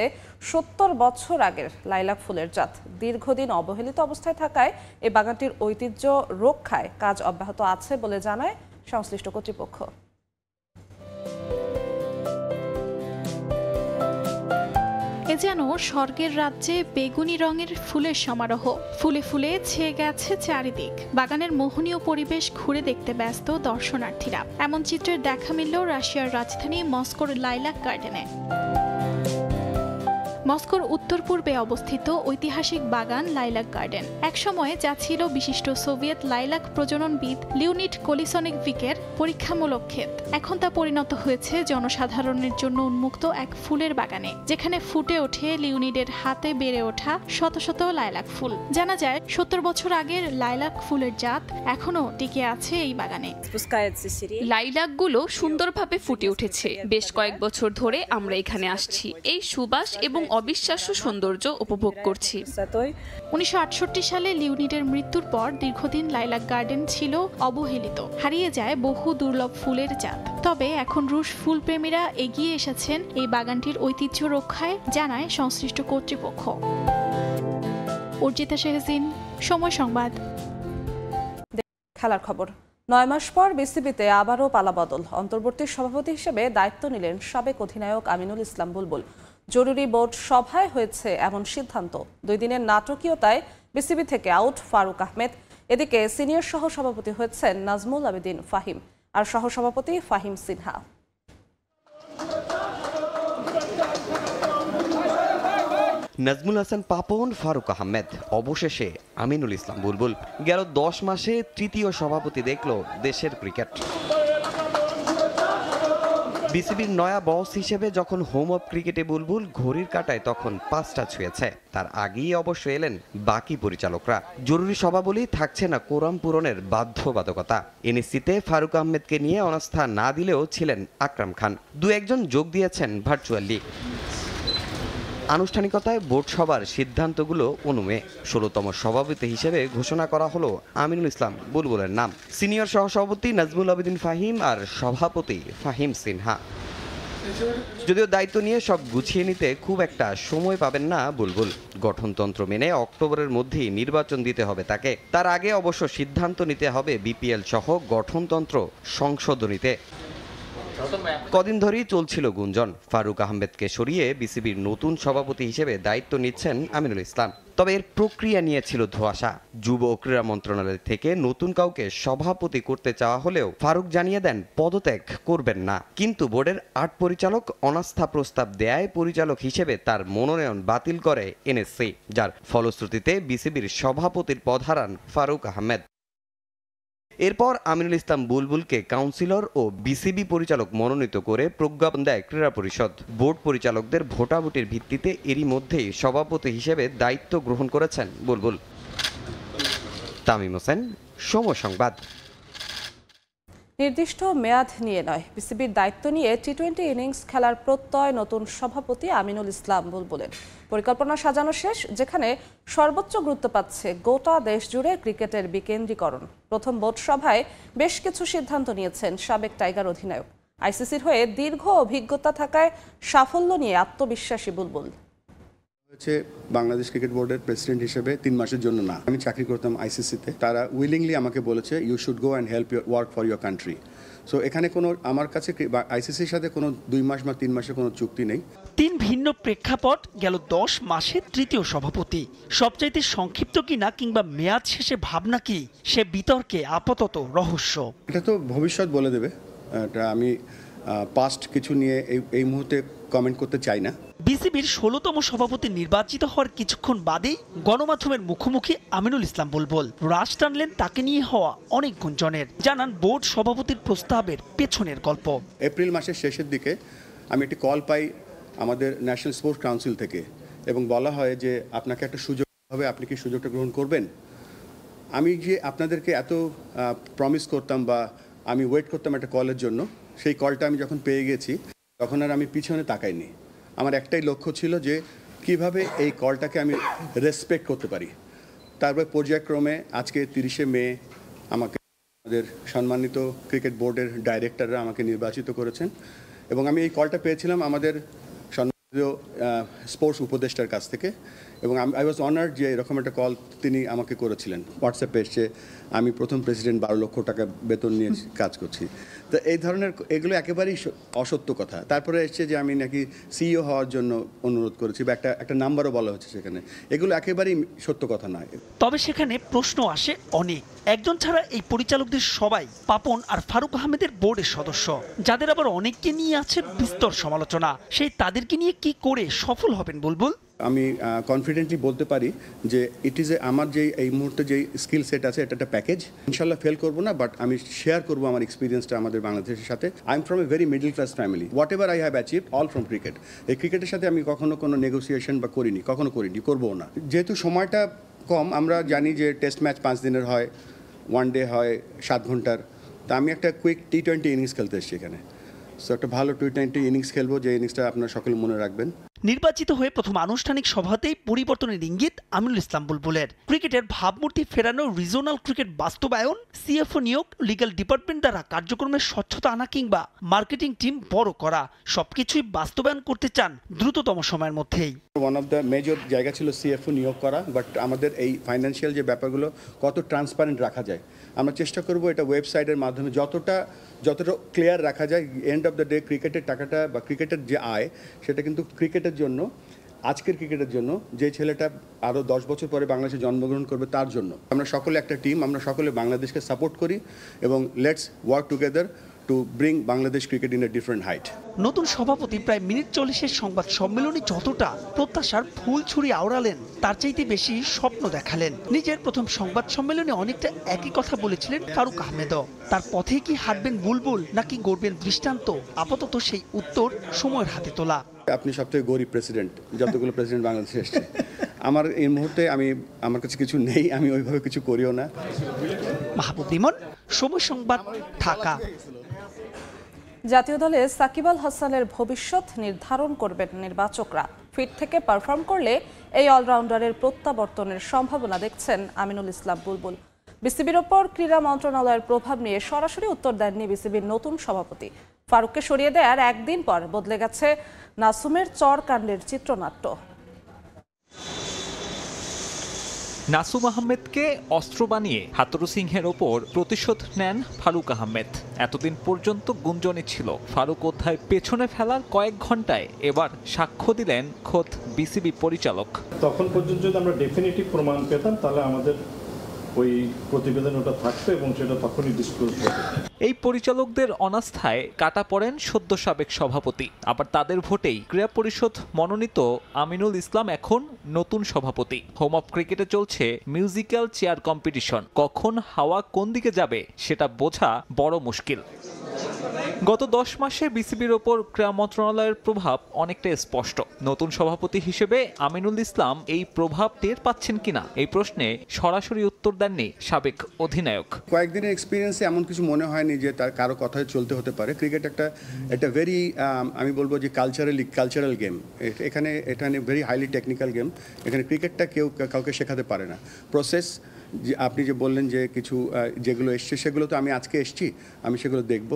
70 বছর আগের লাইলাক ফুলের জাত। দীর্ঘদিন অবহেলিত অবস্থায় থাকায় এই বাগানটির ঐতিহ্য রক্ষায় কাজ অব্যাহত আছে বলে জানায় সংশ্লিষ্ট কর্তৃপক্ষ। এ যেন স্বর্গের রাজ্যে বেগুনি রঙের ফুলের সমারোহ। ফুলে ফুলে ছেয়ে গেছে চারিদিক। বাগানের মোহনীয় পরিবেশ ঘুরে দেখতে ব্যস্ত দর্শনার্থীরা। এমন চিত্রের দেখা মিলল রাশিয়ার রাজধানী মস্কোর লাইলাক গার্ডেনে। মস্কোর উত্তর পূর্বে অবস্থিত ঐতিহাসিক বাগান লাইলাক গার্ডেন একসময় যা ছিল বিশিষ্ট সোভিয়েত লাইলাক প্রজননবিদ লিওনিড কোলিসনিকভিকের পরীক্ষামূলক ক্ষেত, এখন তা পরিণত হয়েছে জনসাধারণের জন্য উন্মুক্ত এক ফুলের বাগানে, যেখানে ফুটে ওঠে লিওনিডের হাতে বেড়ে ওঠা শত শত লাইলাক ফুল। জানা যায় 70 বছর আগের লাইলাক ফুলের জাত এখনো টিকে আছে এই বাগানে। লাইলাকগুলো সুন্দরভাবে ফুটে উঠেছে। বেশ কয়েক বছর ধরে আমরা এখানে আসছি, এই সুবাস এবং অবিশ্বাস্য সৌন্দর্য উপভোগ করছি। 1968 সালে লিওনিডের মৃত্যুর পর দীর্ঘদিন লাইলাক গার্ডেন ছিল অবহেলিত, হারিয়ে যায় বহু দুর্লভ ফুলের জাত। তবে এখন রুশ ফুলপ্রেমীরা এগিয়ে এসেছেন এই বাগানটির ঐতিহ্য রক্ষায়, জানায় সংশ্লিষ্ট কর্তৃপক্ষ। অর্জিতা শেহজিন, সময় সংবাদ। খেলার খবর। 9 মাস পর বিসিবিতে আবারও পালাবদল। অন্তর্বর্তী সভাপতি হিসেবে দায়িত্ব নিলেন সাবেক অধিনায়ক আমিনুল ইসলাম বুলবুল। জরুরি বোর্ড সভায় হয়েছে এমন সিদ্ধান্ত। 2 দিনের নাটকীয়তায় বিসিবি থেকে আউট ফারুক আহমেদ। এদিকে সিনিয়র সহ সভাপতি হয়েছেন নাজমুল আবেদিন ফাহিম আর সহসভাপতি ফাহিম সিনহা। নাজমুল হাসান পাপন, ফারুক আহমেদ, অবশেষে আমিনুল ইসলাম বুলবুল। গেল 10 মাসে তৃতীয় সভাপতি দেখল দেশের ক্রিকেট। বিসিবির নয়া বস হিসেবে যখন হোম অফ ক্রিকেটে বুলবুল ঘড়ির কাঁটায় তখন 5টা ছুঁয়েছে। তার আগেই অবশ্য এলেন বাকি পরিচালকরা। জরুরি সভাবলী থাকছে না কোরাম পূরণের বাধ্যবাধকতা। এনএসসিতে ফারুক আহমেদকে নিয়ে অনাস্থা না দিলেও ছিলেন আকরাম খান। 2-1 যোগ দিয়েছেন ভার্চুয়ালি। আনুষ্ঠানিকতায় বোর্ড সভার সিদ্ধান্তগুলো অনুমে 16তম সভাপতি হিসেবে ঘোষণা করা হলো আমিনুল ইসলাম বুলবুলের নাম। সিনিয়র সহসভাপতি নাজমুল আবেদিন ফাহিম আর সভাপতি ফাহিম সিনহা। যদিও দায়িত্ব নিয়ে সব গুছিয়ে নিতে খুব একটা সময় পাবেন না বুলবুল। গঠনতন্ত্র মেনে অক্টোবরের মধ্যেই নির্বাচন দিতে হবে তাকে। তার আগে অবশ্য সিদ্ধান্ত নিতে হবে বিপিএল সহ গঠনতন্ত্র সংশোধনীতে। কদিন ধরেই চলছিল গুঞ্জন ফারুক আহমেদকে সরিয়ে বিসিবির নতুন সভাপতি হিসেবে দায়িত্ব নিচ্ছেন আমিনুল ইসলাম। তবে এর প্রক্রিয়া নিয়ে ছিল ধোঁয়াশা। যুব ও ক্রীড়া মন্ত্রণালয় থেকে নতুন কাউকে সভাপতি করতে চাওয়া হলেও ফারুক জানিয়ে দেন পদত্যাগ করবেন না। কিন্তু বোর্ডের 8 পরিচালক অনাস্থা প্রস্তাব দেয়ায় পরিচালক হিসেবে তার মনোনয়ন বাতিল করে এনএসসি, যার ফলশ্রুতিতে বিসিবির সভাপতির পদ হারান ফারুক আহমেদ। এরপর আমিনুল ইসলাম বুলবুলকে কাউন্সিলর ও বিসিবি পরিচালক মনোনীত করে প্রজ্ঞাপন দেয় ক্রীড়া পরিষদ। বোর্ড পরিচালকদের ভোটাভুটির ভিত্তিতে এরই মধ্যেই সভাপতি হিসেবে দায়িত্ব গ্রহণ করেছেন বুলবুল। তামিম হোসেন, সময় সংবাদ। নির্দিষ্ট মেয়াদ নিয়ে নয়, বিসিবির দায়িত্ব নিয়ে টি-20 ইনিংস খেলার প্রত্যয় নতুন সভাপতি আমিনুল ইসলাম বুলবুলের। পরিকল্পনা সাজানো শেষ, যেখানে সর্বোচ্চ গুরুত্ব পাচ্ছে গোটা দেশ জুড়ে ক্রিকেটের বিকেন্দ্রীকরণ। প্রথম বোর্ড সভায় বেশ কিছু সিদ্ধান্ত নিয়েছেন সাবেক টাইগার অধিনায়ক। আইসিসির হয়ে দীর্ঘ অভিজ্ঞতা থাকায় সাফল্য নিয়ে আত্মবিশ্বাসী বুলবুল। হচ্ছে বাংলাদেশ ক্রিকেট বোর্ডের প্রেসিডেন্ট হিসেবে 3 মাসের জন্য না, আমি চাকরি করতাম আইসিসিতে। তারা উইলিংলি আমাকে বলেছে you should go and help work for your country. So এখানে কোনো আমার কাছে আইসিসির সাথে কোনো 2 মাস বা 3 মাসের কোনো চুক্তি নেই। 3 ভিন্ন প্রেক্ষাপট, গেল 10 মাসে তৃতীয় সভাপতি। সবচাইতে সংক্ষিপ্ত কিনা কিংবা মেয়াদ শেষে ভাবনা কি, সে বিতর্কে আপাতত রহস্য। এটা তো ভবিষ্যৎ বলে দেবে, এটা আমি পাস্ট কিছু নিয়ে এই মুহূর্তে কমেন্ট করতে চাই না। বিসিবির 16তম সভাপতি নির্বাচিত হওয়ার কিছুক্ষণ বাদেই গণমাধ্যমের মুখোমুখি আমিনুল ইসলাম বুলবুল রাশ টানলেন তাকে নিয়ে হওয়া অনেক গুঞ্জনের। জানান বোর্ড সভাপতির প্রস্তাবের পেছনের গল্প। এপ্রিল মাসের শেষের দিকে আমি একটি কল পাই আমাদের ন্যাশনাল স্পোর্টস কাউন্সিল থেকে, এবং বলা হয় যে আপনাকে একটা সুযোগ হবে, আপনি কি সুযোগটা গ্রহণ করবেন? আমি যে আপনাদেরকে এত প্রমিস করতাম বা আমি ওয়েট করতাম একটা কলের জন্য, সেই কলটা আমি যখন পেয়ে গেছি তখন আর আমি পিছনে তাকাইনি। আমার একটাই লক্ষ্য ছিল যে কিভাবে এই কলটাকে আমি রেসপেক্ট করতে পারি। তারপর পর্যায়ক্রমে আজকে 30শে মে আমাকে আমাদের সম্মানিত ক্রিকেট বোর্ডের ডাইরেক্টররা আমাকে নির্বাচিত করেছেন, এবং আমি এই কলটা পেয়েছিলাম আমাদের সম্মানিত স্পোর্টস উপদেষ্টার কাছ থেকে, এবং আই ওয়াজ অনার্ড যে এরকম একটা কল তিনি আমাকে করেছিলেন। হোয়াটসঅ্যাপে এসছে আমি প্রথম প্রেসিডেন্ট 12 লক্ষ টাকা বেতন নিয়ে কাজ করছি। তো এই ধরনের এগুলো একেবারেই অসত্য কথা। তারপরে এসছে যে আমি নাকি সিইও হওয়ার জন্য অনুরোধ করেছি, বা একটা নাম্বারও বলা হচ্ছে সেখানে। এগুলো একেবারেই সত্য কথা নয়। তবে সেখানে প্রশ্ন আসে অনেক। একজন ছাড়া এই পরিচালকদের সবাই পাপন আর ফারুক আহমেদের বোর্ডের সদস্য, যাদের আবার অনেককে নিয়ে আছে বিস্তর সমালোচনা। সেই তাদেরকে নিয়ে কি করে সফল হবেন বুলবুল? আমি কনফিডেন্টলি বলতে পারি যে ইট ইজ আমার যে এই মুহূর্তে যে স্কিল সেট আছে এটা একটা প্যাকেজ। ইনশাল্লাহ ফেল করবো না, বাট আমি শেয়ার করবো আমার এক্সপিরিয়েন্সটা আমাদের বাংলাদেশের সাথে। I am from a very middle class family. What ever I have achieved all from cricket. এই ক্রিকেটের সাথে আমি কখনো কোনো নেগোসিয়েশন বা করিনি, কখনো করিনি, করবো না। যেহেতু সময়টা কম, আমরা জানি যে টেস্ট ম্যাচ 5 দিনের হয়, ওয়ান ডে হয় 7 ঘন্টার। তা আমি একটা কুইক টি-20 ইনিংস খেলতে এসেছি এখানে। সো একটা ভালো টি-20 ইনিংস খেলবো, যে ইনিংসটা আপনারা সকলে মনে রাখবেন। নির্বাচিত হয়ে প্রথম আনুষ্ঠানিক সভাতেই পরিবর্তনের ইঙ্গিত আমিনুল ইসলাম বুলবুলের। ক্রিকেটের ভাবমূর্তি ফেরানো, রিজিওনাল ক্রিকেট বাস্তবায়ন, সিএফও নিয়োগ, লিগ্যাল ডিপার্টমেন্ট দ্বারা কার্যক্রমের স্বচ্ছতা আনা কিংবা মার্কেটিং টিম বড় করা, সবকিছুই বাস্তবায়ন করতে চান দ্রুততম সময়ের মধ্যেই। ওয়ান অফ দ্য মেজর জায়গা ছিল সিএফও নিয়োগ করা, বাট আমাদের এই ফাইন্যান্সিয়াল যে ব্যাপারগুলো কত ট্রান্সপারেন্ট রাখা যায় আমরা চেষ্টা করব এটা ওয়েবসাইটের মাধ্যমে যতটা ক্লিয়ার রাখা যায়। এন্ড অফ দ্য ডে ক্রিকেটের টাকাটা বা ক্রিকেটের যে আয় সেটা কিন্তু ক্রিকেটের জন্য, আজকের ক্রিকেটের জন্য, যে ছেলেটা আরও 10 বছর পরে বাংলাদেশে জন্মগ্রহণ করবে তার জন্য। আমরা সকলে একটা টিম, আমরা সকলে বাংলাদেশকে সাপোর্ট করি, এবং let's work together to bring Bangladesh cricket in a different height. নতুন সভাপতি প্রায় মিনিট 40-এর সংবাদ সম্মেলনে যতটা প্রত্যাশার ফুল ছুরি আওড়ালেন, তার চাইতে বেশি স্বপ্ন দেখালেন। নিজের প্রথম সংবাদ সম্মেলনে অনেকটা একই কথা বলেছিলেন ফারুক আহমেদও। তার পথে কি হাঁটবেন বুলবুল, নাকি গড়বেন দৃষ্টান্ত? আপাতত সেই উত্তর সময়ের হাতে তোলা। আপনি সবথেকে গরিব প্রেসিডেন্ট, যতগুলো প্রেসিডেন্ট বাংলাদেশে এসছে। আমার এই মুহূর্তে আমার কাছে কিছু নেই, আমি ওইভাবে কিছু করিও না। মাহবুব লিমন, সময় সংবাদ, ঢাকা। জাতীয় দলে সাকিব আল হাসানের ভবিষ্যৎ নির্ধারণ করবেন নির্বাচকরা। ফিট থেকে পারফর্ম করলে এই অলরাউন্ডারের প্রত্যাবর্তনের সম্ভাবনা দেখছেন আমিনুল ইসলাম বুলবুল। বিসিবির ওপর ক্রীড়া মন্ত্রণালয়ের প্রভাব নিয়ে সরাসরি উত্তর দেননি বিসিবির নতুন সভাপতি। ফারুককে সরিয়ে দেওয়ার একদিন পর বদলে গেছে নাসুমের চরকাণ্ডের চিত্রনাট্য। নাসুম আহমেদকে অস্ত্র বানিয়ে হাতুরু সিংহের ওপর প্রতিশোধ নেন ফারুক আহমেদ। এতদিন পর্যন্ত গুঞ্জনে ছিল ফারুক অধ্যায় পেছনে ফেলার কয়েক ঘন্টায় এবার সাক্ষ্য দিলেন খোদ বিসিবি পরিচালক। তখন পর্যন্ত যদি আমরা ডেফিনিটিভ প্রমাণ পেতাম তাহলে আমাদের ওই প্রতিবেদন ওটা থাকতো এবং সেটা তখনই ডিসক্লোজ হতো। এই পরিচালকদের অনাস্থায় কাটা পড়েন সদ্য সাবেক সভাপতি। আবার তাদের ভোটেই ক্রীড়া পরিষদ মনোনীত আমিনুল ইসলাম এখন নতুন সভাপতি। হোম অফ ক্রিকেটে চলছে মিউজিক্যাল চেয়ার কম্পিটিশন। কখন হাওয়া কোন দিকে যাবে সেটা বোঝা বড় মুশকিল। গত 10 মাসে বিসিবির ওপর ক্রীড়া মন্ত্রণালয়ের প্রভাব অনেকটা স্পষ্ট। নতুন সভাপতি হিসেবে আমিনুল ইসলাম এই প্রভাব টের পাচ্ছেন কিনা এই প্রশ্নে সরাসরি উত্তর দেননি সাবেক অধিনায়ক। কয়েকদিনের এক্সপিরিয়েন্সে এমন কিছু মনে হয়নি যে তার কারো কথায় চলতে হতে পারে। ক্রিকেট একটা ভেরি আমি বলবো যে কালচারাল গেম। এখানে ভেরি হাইলি টেকনিক্যাল গেম। এখানে ক্রিকেটটা কেউ কাউকে শেখাতে পারে না। প্রসেস আপনি যে বললেন যে কিছু যেগুলো এসছে সেগুলো তো আমি আজকে এসছি, আমি সেগুলো দেখব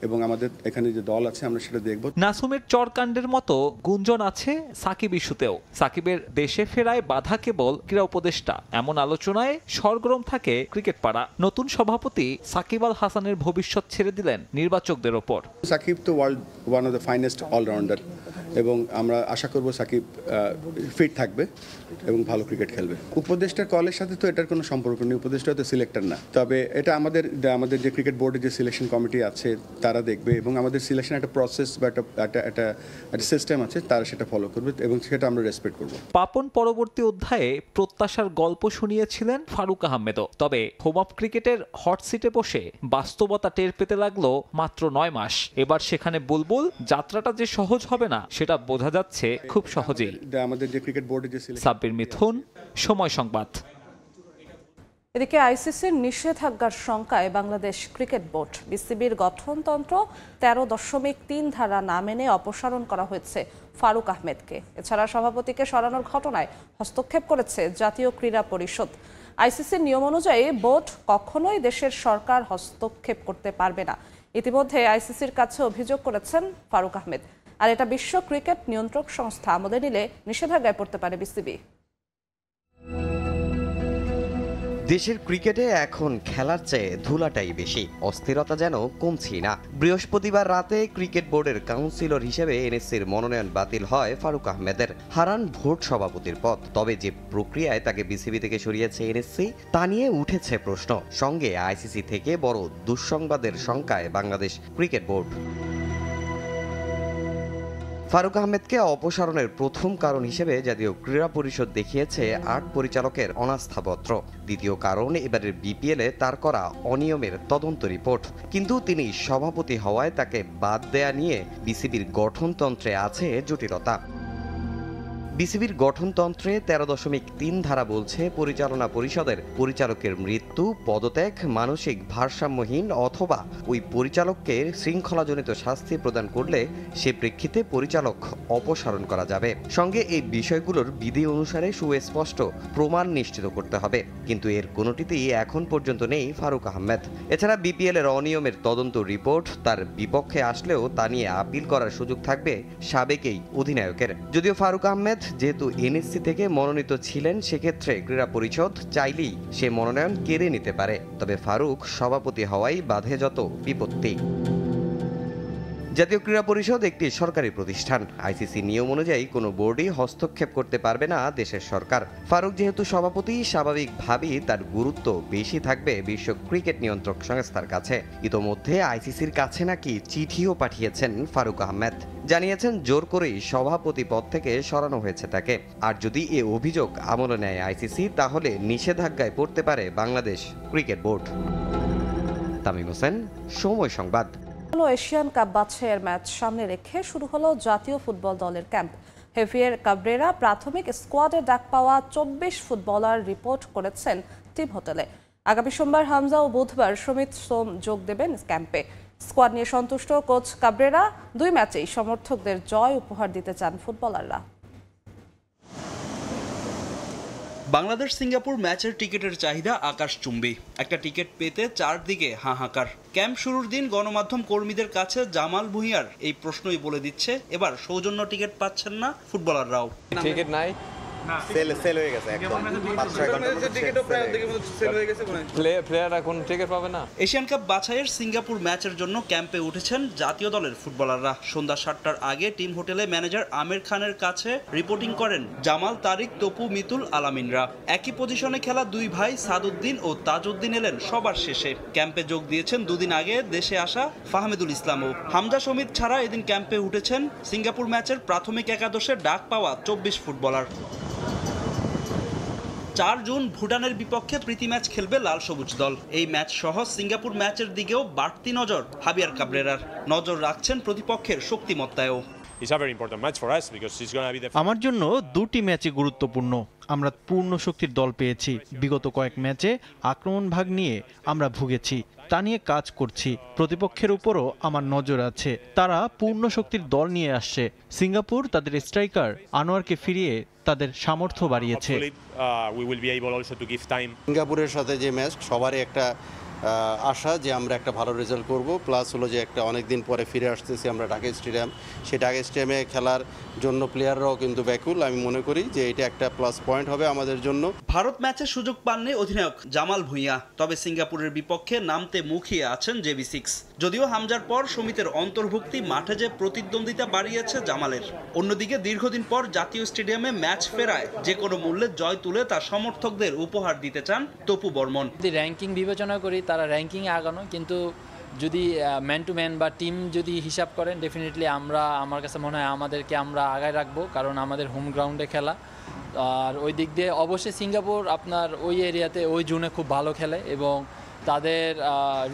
এবং আমাদের এখানে যে দল আছে আমরা সেটা দেখব। নাসুমের চরকাণ্ডের মতো গুঞ্জন আছে সাকিব ইস্যুতেও। সাকিবের দেশে ফেরায় বাধা কেবল ক্রীড়া উপদেষ্টা, এমন আলোচনায় সরগরম থাকে ক্রিকেট পাড়া। নতুন সভাপতি সাকিব আল হাসানের ভবিষ্যৎ ছেড়ে দিলেন নির্বাচকদের ওপর। সাকিব তো world one of the finest allrounder এবং আমরা আশা করব সাকিব ফিট থাকবে এবং ভালো ক্রিকেট খেলবে। উপদেষ্টার কলের সাথে তো এটার কোনো সম্পর্ক নেই, উপদেষ্টা তো সিলেক্টর না। তবে এটা আমাদের যে ক্রিকেট বোর্ডের যে সিলেকশন কমিটি আছে তারা দেখবে এবং আমাদের সিলেকশন একটা প্রসেস বা একটা সিস্টেম আছে, তারা সেটা ফলো করবে এবং সেটা আমরা রেসপেক্ট করব। পাপন পরবর্তী অধ্যায়ে প্রত্যাশার গল্প শুনিয়েছিলেন ফারুক আহমেদও। তবে হোম অফ ক্রিকেটের হট সিটে বসে বাস্তবতা টের পেতে লাগলো মাত্র 9 মাস। এবার সেখানে বুলবুল যাত্রাটা যে সহজ হবে না সেটা বোঝা যাচ্ছে খুব সহজেই। আমাদের যে ক্রিকেট বোর্ডের যে সাব্বির মিথুন, সময় সংবাদ। এদিকে আইসিসির নিষেধাজ্ঞার শঙ্কায় বাংলাদেশ ক্রিকেট বোর্ড। বিসিবির গঠনতন্ত্র 13.3 ধারা না মেনে অপসারণ করা হয়েছে ফারুক আহমেদকে। এছাড়া সভাপতিকে সরানোর ঘটনায় হস্তক্ষেপ করেছে জাতীয় ক্রীড়া পরিষদ। আইসিসির নিয়ম অনুযায়ী বোর্ড কখনোই দেশের সরকার হস্তক্ষেপ করতে পারবে না। ইতিমধ্যে আইসিসির কাছে অভিযোগ করেছেন ফারুক আহমেদ। আর এটা বিশ্ব ক্রিকেট নিয়ন্ত্রক সংস্থা আমলে নিলে নিষেধাজ্ঞায় পড়তে পারে বিসিবি। দেশের ক্রিকেটে এখন খেলার চেয়ে ধুলাটাই বেশি, অস্থিরতা যেন কমছেই না। বৃহস্পতিবার রাতে ক্রিকেট বোর্ডের কাউন্সিলর হিসেবে এনএসসির মনোনয়ন বাতিল হয় ফারুক আহমেদের। হারান ভোট সভাপতির পদ। তবে যে প্রক্রিয়ায় তাকে বিসিবি থেকে সরিয়েছে এনএসসি তা নিয়ে উঠেছে প্রশ্ন। সঙ্গে আইসিসি থেকে বড় দুঃসংবাদের শঙ্কায় বাংলাদেশ ক্রিকেট বোর্ড। ফারুক আহমেদকে অপসারণের প্রথম কারণ হিসেবে জাতীয় ক্রীড়া পরিষদ দেখিয়েছে 8 পরিচালকের অনাস্থাপত্র। দ্বিতীয় কারণ এবারের বিপিএলে তার করা অনিয়মের তদন্ত রিপোর্ট। কিন্তু তিনি সভাপতি হওয়ায় তাকে বাদ দেয়া নিয়ে বিসিবির গঠনতন্ত্রে আছে জটিলতা। বিসিবির গঠনতন্ত্রে 13.3 ধারা বলছে পরিচালনা পরিষদের পরিচালকের মৃত্যু, পদত্যাগ, মানসিক ভারসাম্যহীন অথবা ওই পরিচালককে শৃঙ্খলাজনিত শাস্তি প্রদান করলে সে প্রেক্ষিতে পরিচালক অপসারণ করা যাবে। সঙ্গে এই বিষয়গুলোর বিধি অনুসারে সুস্পষ্ট প্রমাণ নিশ্চিত করতে হবে। কিন্তু এর কোনোটিতেই এখন পর্যন্ত নেই ফারুক আহমেদ। এছাড়া বিপিএল এর অনিয়মের তদন্ত রিপোর্ট তার বিপক্ষে আসলেও তা নিয়ে আপিল করার সুযোগ থাকবে সাবেক এই অধিনায়কের। যদিও ফারুক আহমেদ যেহেতু এনএসসি থেকে মনোনীত ছিলেন, সেক্ষেত্রে ক্রীড়া পরিষদ চাইলেই সে মনোনয়ন কেড়ে নিতে পারে। তবে ফারুক সভাপতি হওয়ায় বাধে যত বিপত্তি। জাতীয় ক্রীড়া পরিষদ একটি সরকারি প্রতিষ্ঠান। আইসিসি নিয়ম অনুযায়ী কোনো বোর্ডই হস্তক্ষেপ করতে পারবে না দেশের সরকার। ফারুক যেহেতু সভাপতি, স্বাভাবিকভাবেই তার গুরুত্ব বেশি থাকবে বিশ্ব ক্রিকেট নিয়ন্ত্রক সংস্থার কাছে। ইতোমধ্যে আইসিসির কাছে নাকি চিঠিও পাঠিয়েছেন ফারুক আহমেদ। জানিয়েছেন জোর করেই সভাপতি পদ থেকে সরানো হয়েছে তাকে। আর যদি এ অভিযোগ আমলে নেয় আইসিসি, তাহলে নিষেধাজ্ঞায় পড়তে পারে বাংলাদেশ ক্রিকেট বোর্ড। তামিম হোসেন, সময় সংবাদ। এশিয়ান কাপ বাছাইয়ের ম্যাচ সামনে রেখে শুরু হলো জাতীয় ফুটবল দলের ক্যাম্প। হেভিয়ার কাবরেরা প্রাথমিক স্কোয়াডে ডাক পাওয়া 24 ফুটবলার রিপোর্ট করেছেন টিম হোটেলে। আগামী সোমবার হামজা ও বুধবার সমিত সোম যোগ দেবেন ক্যাম্পে। স্কোয়াড নিয়ে সন্তুষ্ট কোচ কাবরেরা 2 ম্যাচেই সমর্থকদের জয় উপহার দিতে চান ফুটবলাররা। বাংলাদেশ সিঙ্গাপুর ম্যাচের টিকিটের চাহিদা আকাশচুম্বী। একটা টিকিট পেতে চারদিকে হাহাকার। ক্যাম্প শুরুর দিন গণমাধ্যম কর্মীদের কাছে জামাল ভুঁইয়ার এই প্রশ্নই বলে দিচ্ছে এবার সৌজন্য টিকিট পাচ্ছেন না ফুটবলাররাও। টিকিট নাই, সেল হয়ে গেছে একদম। প্লেয়াররা কোন টিকিট পাবে না। এশিয়ান কাপ বাছাইয়ের সিঙ্গাপুর ম্যাচের জন্য ক্যাম্পে উঠেছেন জাতীয় দলের ফুটবলাররা। সন্ধ্যা 7টার আগে টিম হোটেলে ম্যানেজার আমির খানের কাছে রিপোর্টিং করেন জামাল, তারিক, তপু, মিতুল, আলামিনরা। একই পজিশনে খেলা 2 ভাই সাদউদ্দিন ও তাজউদ্দিন এলেন সবার শেষে। ক্যাম্পে যোগ দিয়েছেন 2 দিন আগে দেশে আসা ফাহমেদুল ইসলামও। হামজা সমিত ছাড়া এদিন ক্যাম্পে উঠেছেন সিঙ্গাপুর ম্যাচের প্রাথমিক একাদশে ডাক পাওয়া 24 ফুটবলার। 4 জুন ভুটানের বিপক্ষে প্রীতি ম্যাচ খেলবে লাল সবুজ দল। এই ম্যাচ সহ সিঙ্গাপুর ম্যাচের দিকেও বাড়তি নজর হাবিয়ার কাবরেরার। নজর রাখছেন প্রতিপক্ষের শক্তিমত্তায়ও। আমার জন্য দুটি ম্যাচই গুরুত্বপূর্ণ। আমরা পূর্ণ শক্তির দল পেয়েছি। বিগত কয়েক ম্যাচে আক্রমণ ভাগ নিয়ে আমরা ভুগেছি, তা নিয়ে কাজ করছি। প্রতিপক্ষের উপরও আমার নজর আছে। তারা পূর্ণ শক্তির দল নিয়ে আসছে। সিঙ্গাপুর তাদের স্ট্রাইকার আনোয়ারকে ফিরিয়ে তাদের সামর্থ্য বাড়িয়েছে। সিঙ্গাপুরের সাথে যে ম্যাচ, সবারই একটা আশা যে আমরা একটা ভালো রেজাল্ট করব, প্লাস হলো যে একটা অনেকদিন পরে ফিরে আসতেছি আমরা ঢাকা স্টেডিয়াম। সেই ঢাকা স্টেডিয়ামে খেলার জন্য প্লেয়াররাও কিন্তু ব্যাকুল। আমি মনে করি যে এটা একটা প্লাস পয়েন্ট হবে আমাদের জন্য। ভারত ম্যাচে সুযোগ পাননি অধিনায়ক জামাল ভুঁইয়া, তবে সিঙ্গাপুরের বিপক্ষে নামতে মুখিয়ে আছেন JB6। যদিও হামজার পর সমিতের অন্তর্ভুক্তি মাঠে যে প্রতিদ্বন্দ্বিতা বাড়িয়েছে জামালের। অন্যদিকে দীর্ঘদিন পর জাতীয় স্টেডিয়ামে ম্যাচ ফেরায় যে কোনো মূল্যে জয় তুলে তার সমর্থকদের উপহার দিতে চান তপু বর্মন। র্যাঙ্কিং বিবেচনা করি, তারা র্যাঙ্কিংয়ে আগানো, কিন্তু যদি ম্যান টু ম্যান বা টিম যদি হিসাব করেন, ডেফিনেটলি আমার কাছে মনে হয় আমরা আগায় রাখবো, কারণ আমাদের হোম গ্রাউন্ডে খেলা। আর ওই দিক দিয়ে অবশ্যই সিঙ্গাপুর আপনার ওই এরিয়াতে ওই জোনে খুব ভালো খেলে এবং তাদের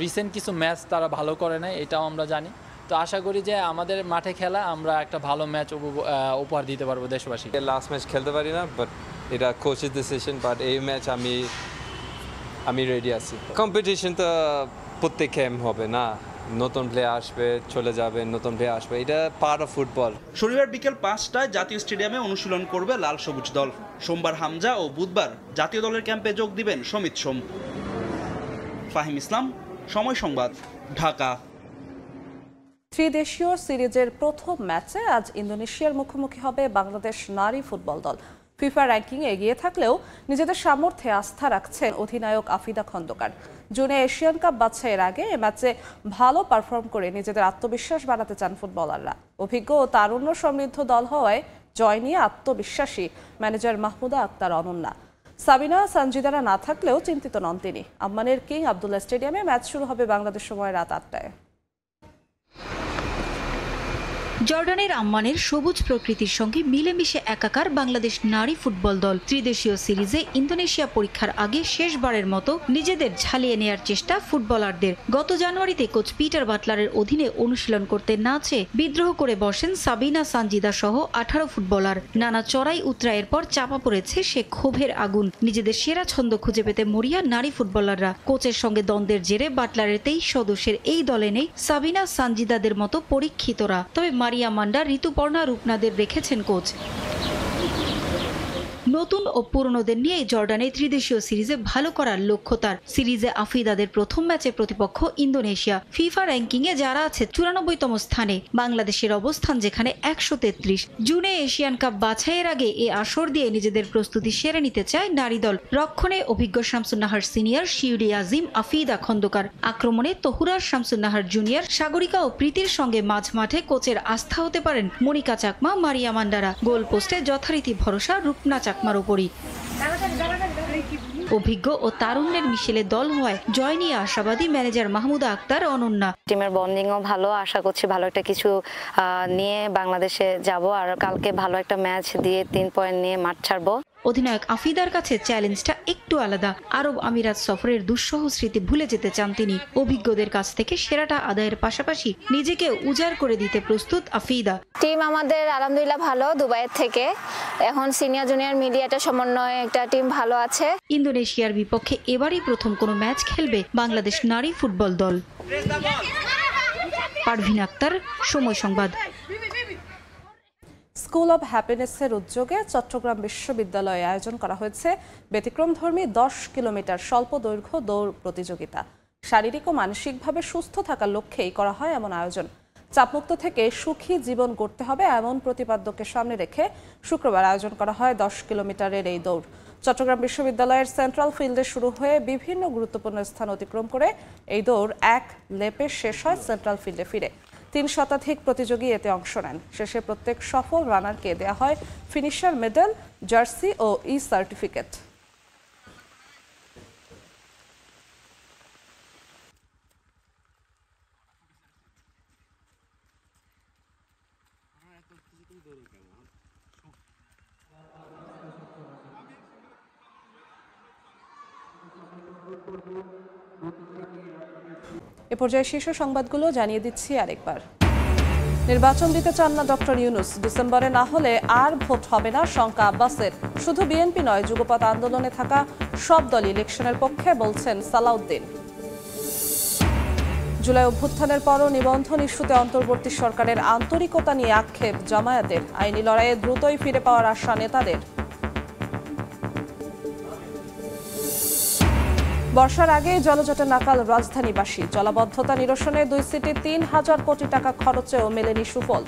রিসেন্ট কিছু ম্যাচ তারা ভালো করে নেয়, এটাও আমরা জানি। তো আশা করি যে আমাদের মাঠে খেলা আমরা একটা ভালো ম্যাচ উপহার দিতে পারবো দেশবাসী। লাস্ট ম্যাচ খেলতে পারি না, বাট এটা কোচের ডিসিশন। বাট এই ম্যাচ আমি রেডি আছি। কম্পিটিশন তো প্রত্যেক গেম হবে না, নতুন প্লেয়ার আসবে, চলে যাবে, নতুন প্লেয়ার আসবে, এটা পার্ট অফ ফুটবল। শনিবার বিকেল 5টায় জাতীয় স্টেডিয়ামে অনুশীলন করবে লাল সবুজ দল। সোমবার হামজা ও বুধবার জাতীয় দলের ক্যাম্পে যোগ দিবেন সমিত সোম। ফাহিম ইসলাম, সময় সংবাদ, ঢাকা। ত্রিদেশীয় সিরিজের প্রথম ম্যাচে আজ ইন্দোনেশিয়ার মুখোমুখি হবে বাংলাদেশ নারী ফুটবল দল। ফিফা র্যাঙ্কিংয়ে এগিয়ে থাকলেও নিজেদের সামর্থ্যে আস্থা রাখছেন অধিনায়ক আফিদা খন্দকার। জুনে এশিয়ান কাপ বাছাইয়ের আগে এ ম্যাচে ভালো পারফর্ম করে নিজেদের আত্মবিশ্বাস বাড়াতে চান ফুটবলাররা। অভিজ্ঞ ও তারুণ্য সমৃদ্ধ দল হওয়ায় জয় নিয়ে আত্মবিশ্বাসী ম্যানেজার মাহমুদা আক্তার অনন্যা। সাবিনা সানজিদারা না থাকলেও চিন্তিত নন তিনি। আম্মানের কিং আবদুল্লাহ স্টেডিয়ামে ম্যাচ শুরু হবে বাংলাদেশ সময় রাত 8টায়। জর্ডানের আম্মানের সবুজ প্রকৃতির সঙ্গে মিলেমিশে একাকার বাংলাদেশ নারী ফুটবল দল ত্রিদেশীয় সিরিজে ইন্দোনেশিয়া পরীক্ষার আগে শেষবারের মতো নিজেদের ঝালিয়ে নেয়ার চেষ্টা ফুটবলারদের। গত জানুয়ারিতে কোচ পিটার বাটলারের অধীনে অনুশীলন করতে না চেয়ে বিদ্রোহ করে বসেন সাবিনা সানজিদা সহ 18 ফুটবলার। নানা চড়াই উতরাইয়ের পর চাপা পড়েছে সে ক্ষোভের আগুন। নিজেদের সেরা ছন্দ খুঁজে পেতে মরিয়া নারী ফুটবলাররা। কোচের সঙ্গে দ্বন্দ্বের জেরে বাটলারের 23 সদস্যের এই দলে নেই সাবিনা সানজিদাদের মতো পরীক্ষিতরা। তবে মারিয়া মান্ডা, ঋতুপর্ণা, রূপনাদের রেখেছেন কোচ। নতুন ও পুরনোদের নিয়ে জর্ডানে ত্রিদেশীয় সিরিজে ভালো করার লক্ষ্য তার। সিরিজে আফিদাদের প্রথম ম্যাচে প্রতিপক্ষ ইন্দোনেশিয়া। ফিফা র্যাঙ্কিংয়ে যারা আছে 94তম স্থানে, বাংলাদেশের অবস্থান যেখানে 133। জুনে এশিয়ান কাপ বাছাইয়ের আগে এ আসর দিয়ে নিজেদের প্রস্তুতি সেরে নিতে চায় নারী দল। রক্ষণে অভিজ্ঞ শামসুন্নাহার সিনিয়র, শিউরি আজিম, আফিদা খন্দকার। আক্রমণে তহুরার শামসুন্নাহার জুনিয়র, সাগরিকা ও প্রীতির সঙ্গে মাঝ মাঠে কোচের আস্থা হতে পারেন মনিকা চাকমা, মারিয়া মান্ডারা। গোল পোস্টে যথারীতি ভরসা রূপনা চাকমার উপরই। অভিজ্ঞ ও তারুণ্যের মিশেলে দল হওয়ায় জয় নিয়ে আশাবাদী ম্যানেজার মাহমুদা আক্তার অনন্যা। টিমের বন্ডিংও ভালো, আশা করছি ভালো একটা কিছু নিয়ে বাংলাদেশে যাব, আর কালকে ভালো একটা ম্যাচ দিয়ে 3 পয়েন্ট নিয়ে মাঠ ছাড়বো। অধিনায়ক আফিদার কাছে চ্যালেঞ্জটা একটু আলাদা। আরব আমিরাত সফরের দুঃসহ স্মৃতি ভুলে যেতে চান তিনি। অভিজ্ঞদের কাছ থেকে সেরাটা আদায়ের পাশাপাশি নিজেকে উজাড় করে দিতে প্রস্তুত আফিদা। টিম আমাদের আলহামদুলিল্লাহ ভালো, দুবাইয়ের থেকে এখন সিনিয়র জুনিয়র মিডিয়াটা সমন্বয়ে একটা টিম ভালো আছে। ইন্দোনেশিয়ার বিপক্ষে এবারই প্রথম কোনো ম্যাচ খেলবে বাংলাদেশ নারী ফুটবল দল। পারভিন আক্তার, সময় সংবাদ। স্কুল অব হ্যাপিনেসের উদ্যোগে চট্টগ্রাম বিশ্ববিদ্যালয়ে আয়োজন করা হয়েছে ব্যতিক্রমধর্মী 10 কিলোমিটার স্বল্প দৈর্ঘ্য দৌড় প্রতিযোগিতা। শারীরিক ও মানসিকভাবে সুস্থ থাকার লক্ষ্যেই করা হয় এমন আয়োজন। চাপমুক্ত থেকে সুখী জীবন গড়তে হবে এমন প্রতিপাদ্যকে সামনে রেখে শুক্রবার আয়োজন করা হয় 10 কিলোমিটারের এই দৌড়। চট্টগ্রাম বিশ্ববিদ্যালয়ের সেন্ট্রাল ফিল্ডে শুরু হয়ে বিভিন্ন গুরুত্বপূর্ণ স্থান অতিক্রম করে এই দৌড় এক লেপে শেষ হয় সেন্ট্রাল ফিল্ডে ফিরে। 3 শতাধিক প্রতিযোগী এতে অংশ নেন। শেষে প্রত্যেক সফল রানারকে দেওয়া হয় ফিনিশার মেডেল, জার্সি ও সার্টিফিকেট। এ পর্যায়ে শীর্ষ সংবাদগুলো জানিয়ে দিচ্ছি আরেকবার। নির্বাচন দিতে চান না ডক্টর ইউনূস, ডিসেম্বরে না হলে আর ভোট হবে না শঙ্কা আব্বাসের। শুধু বিএনপি নয়, যুগপৎ আন্দোলনে থাকা সব দল ইলেকশনের পক্ষে বলছেন সালাউদ্দিন। জুলাই অভ্যুত্থানের পরও নিবন্ধন ইস্যুতে অন্তর্বর্তী সরকারের আন্তরিকতা নিয়ে আক্ষেপ জামায়াতের। আইনি লড়াইয়ে দ্রুতই ফিরে পাওয়ার আশা নেতাদের। বর্ষার আগে জলজটে নাকাল রাজধানীবাসী। জলাবদ্ধতা নিরসনে 2 সিটি 3000 কোটি টাকা খরচেও মেলেনি সুফল।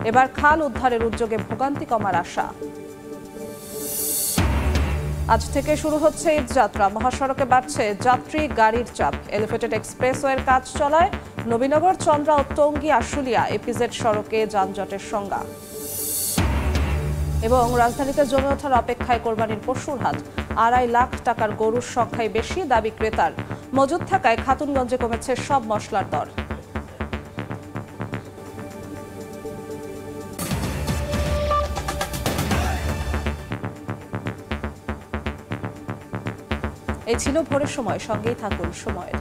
এবার খাল উদ্ধারের উদ্যোগে ভোগান্তি কমার আশা। আজ থেকে শুরু হচ্ছে ঈদযাত্রা। মহাসড়কে বাড়ছে যাত্রী গাড়ির চাপ। এলিভেটেড এক্সপ্রেসওয়ের কাজ চলায় নবীনগর, চন্দ্রা ও টঙ্গী আশুলিয়া এপিজেড সড়কে যানজটের সংজ্ঞা। এবং রাজধানীতে জমে ওঠার অপেক্ষায় কোরবানির পশুর হাট। 2.5 লাখ টাকার গরুর সংখ্যায় বেশি, দাবি ক্রেতার। মজুদ থাকায় খাতুনগঞ্জে কমেছে সব মশলার দর। এই ছিল ভোরের সময়, সঙ্গেই থাকুন সময়ের।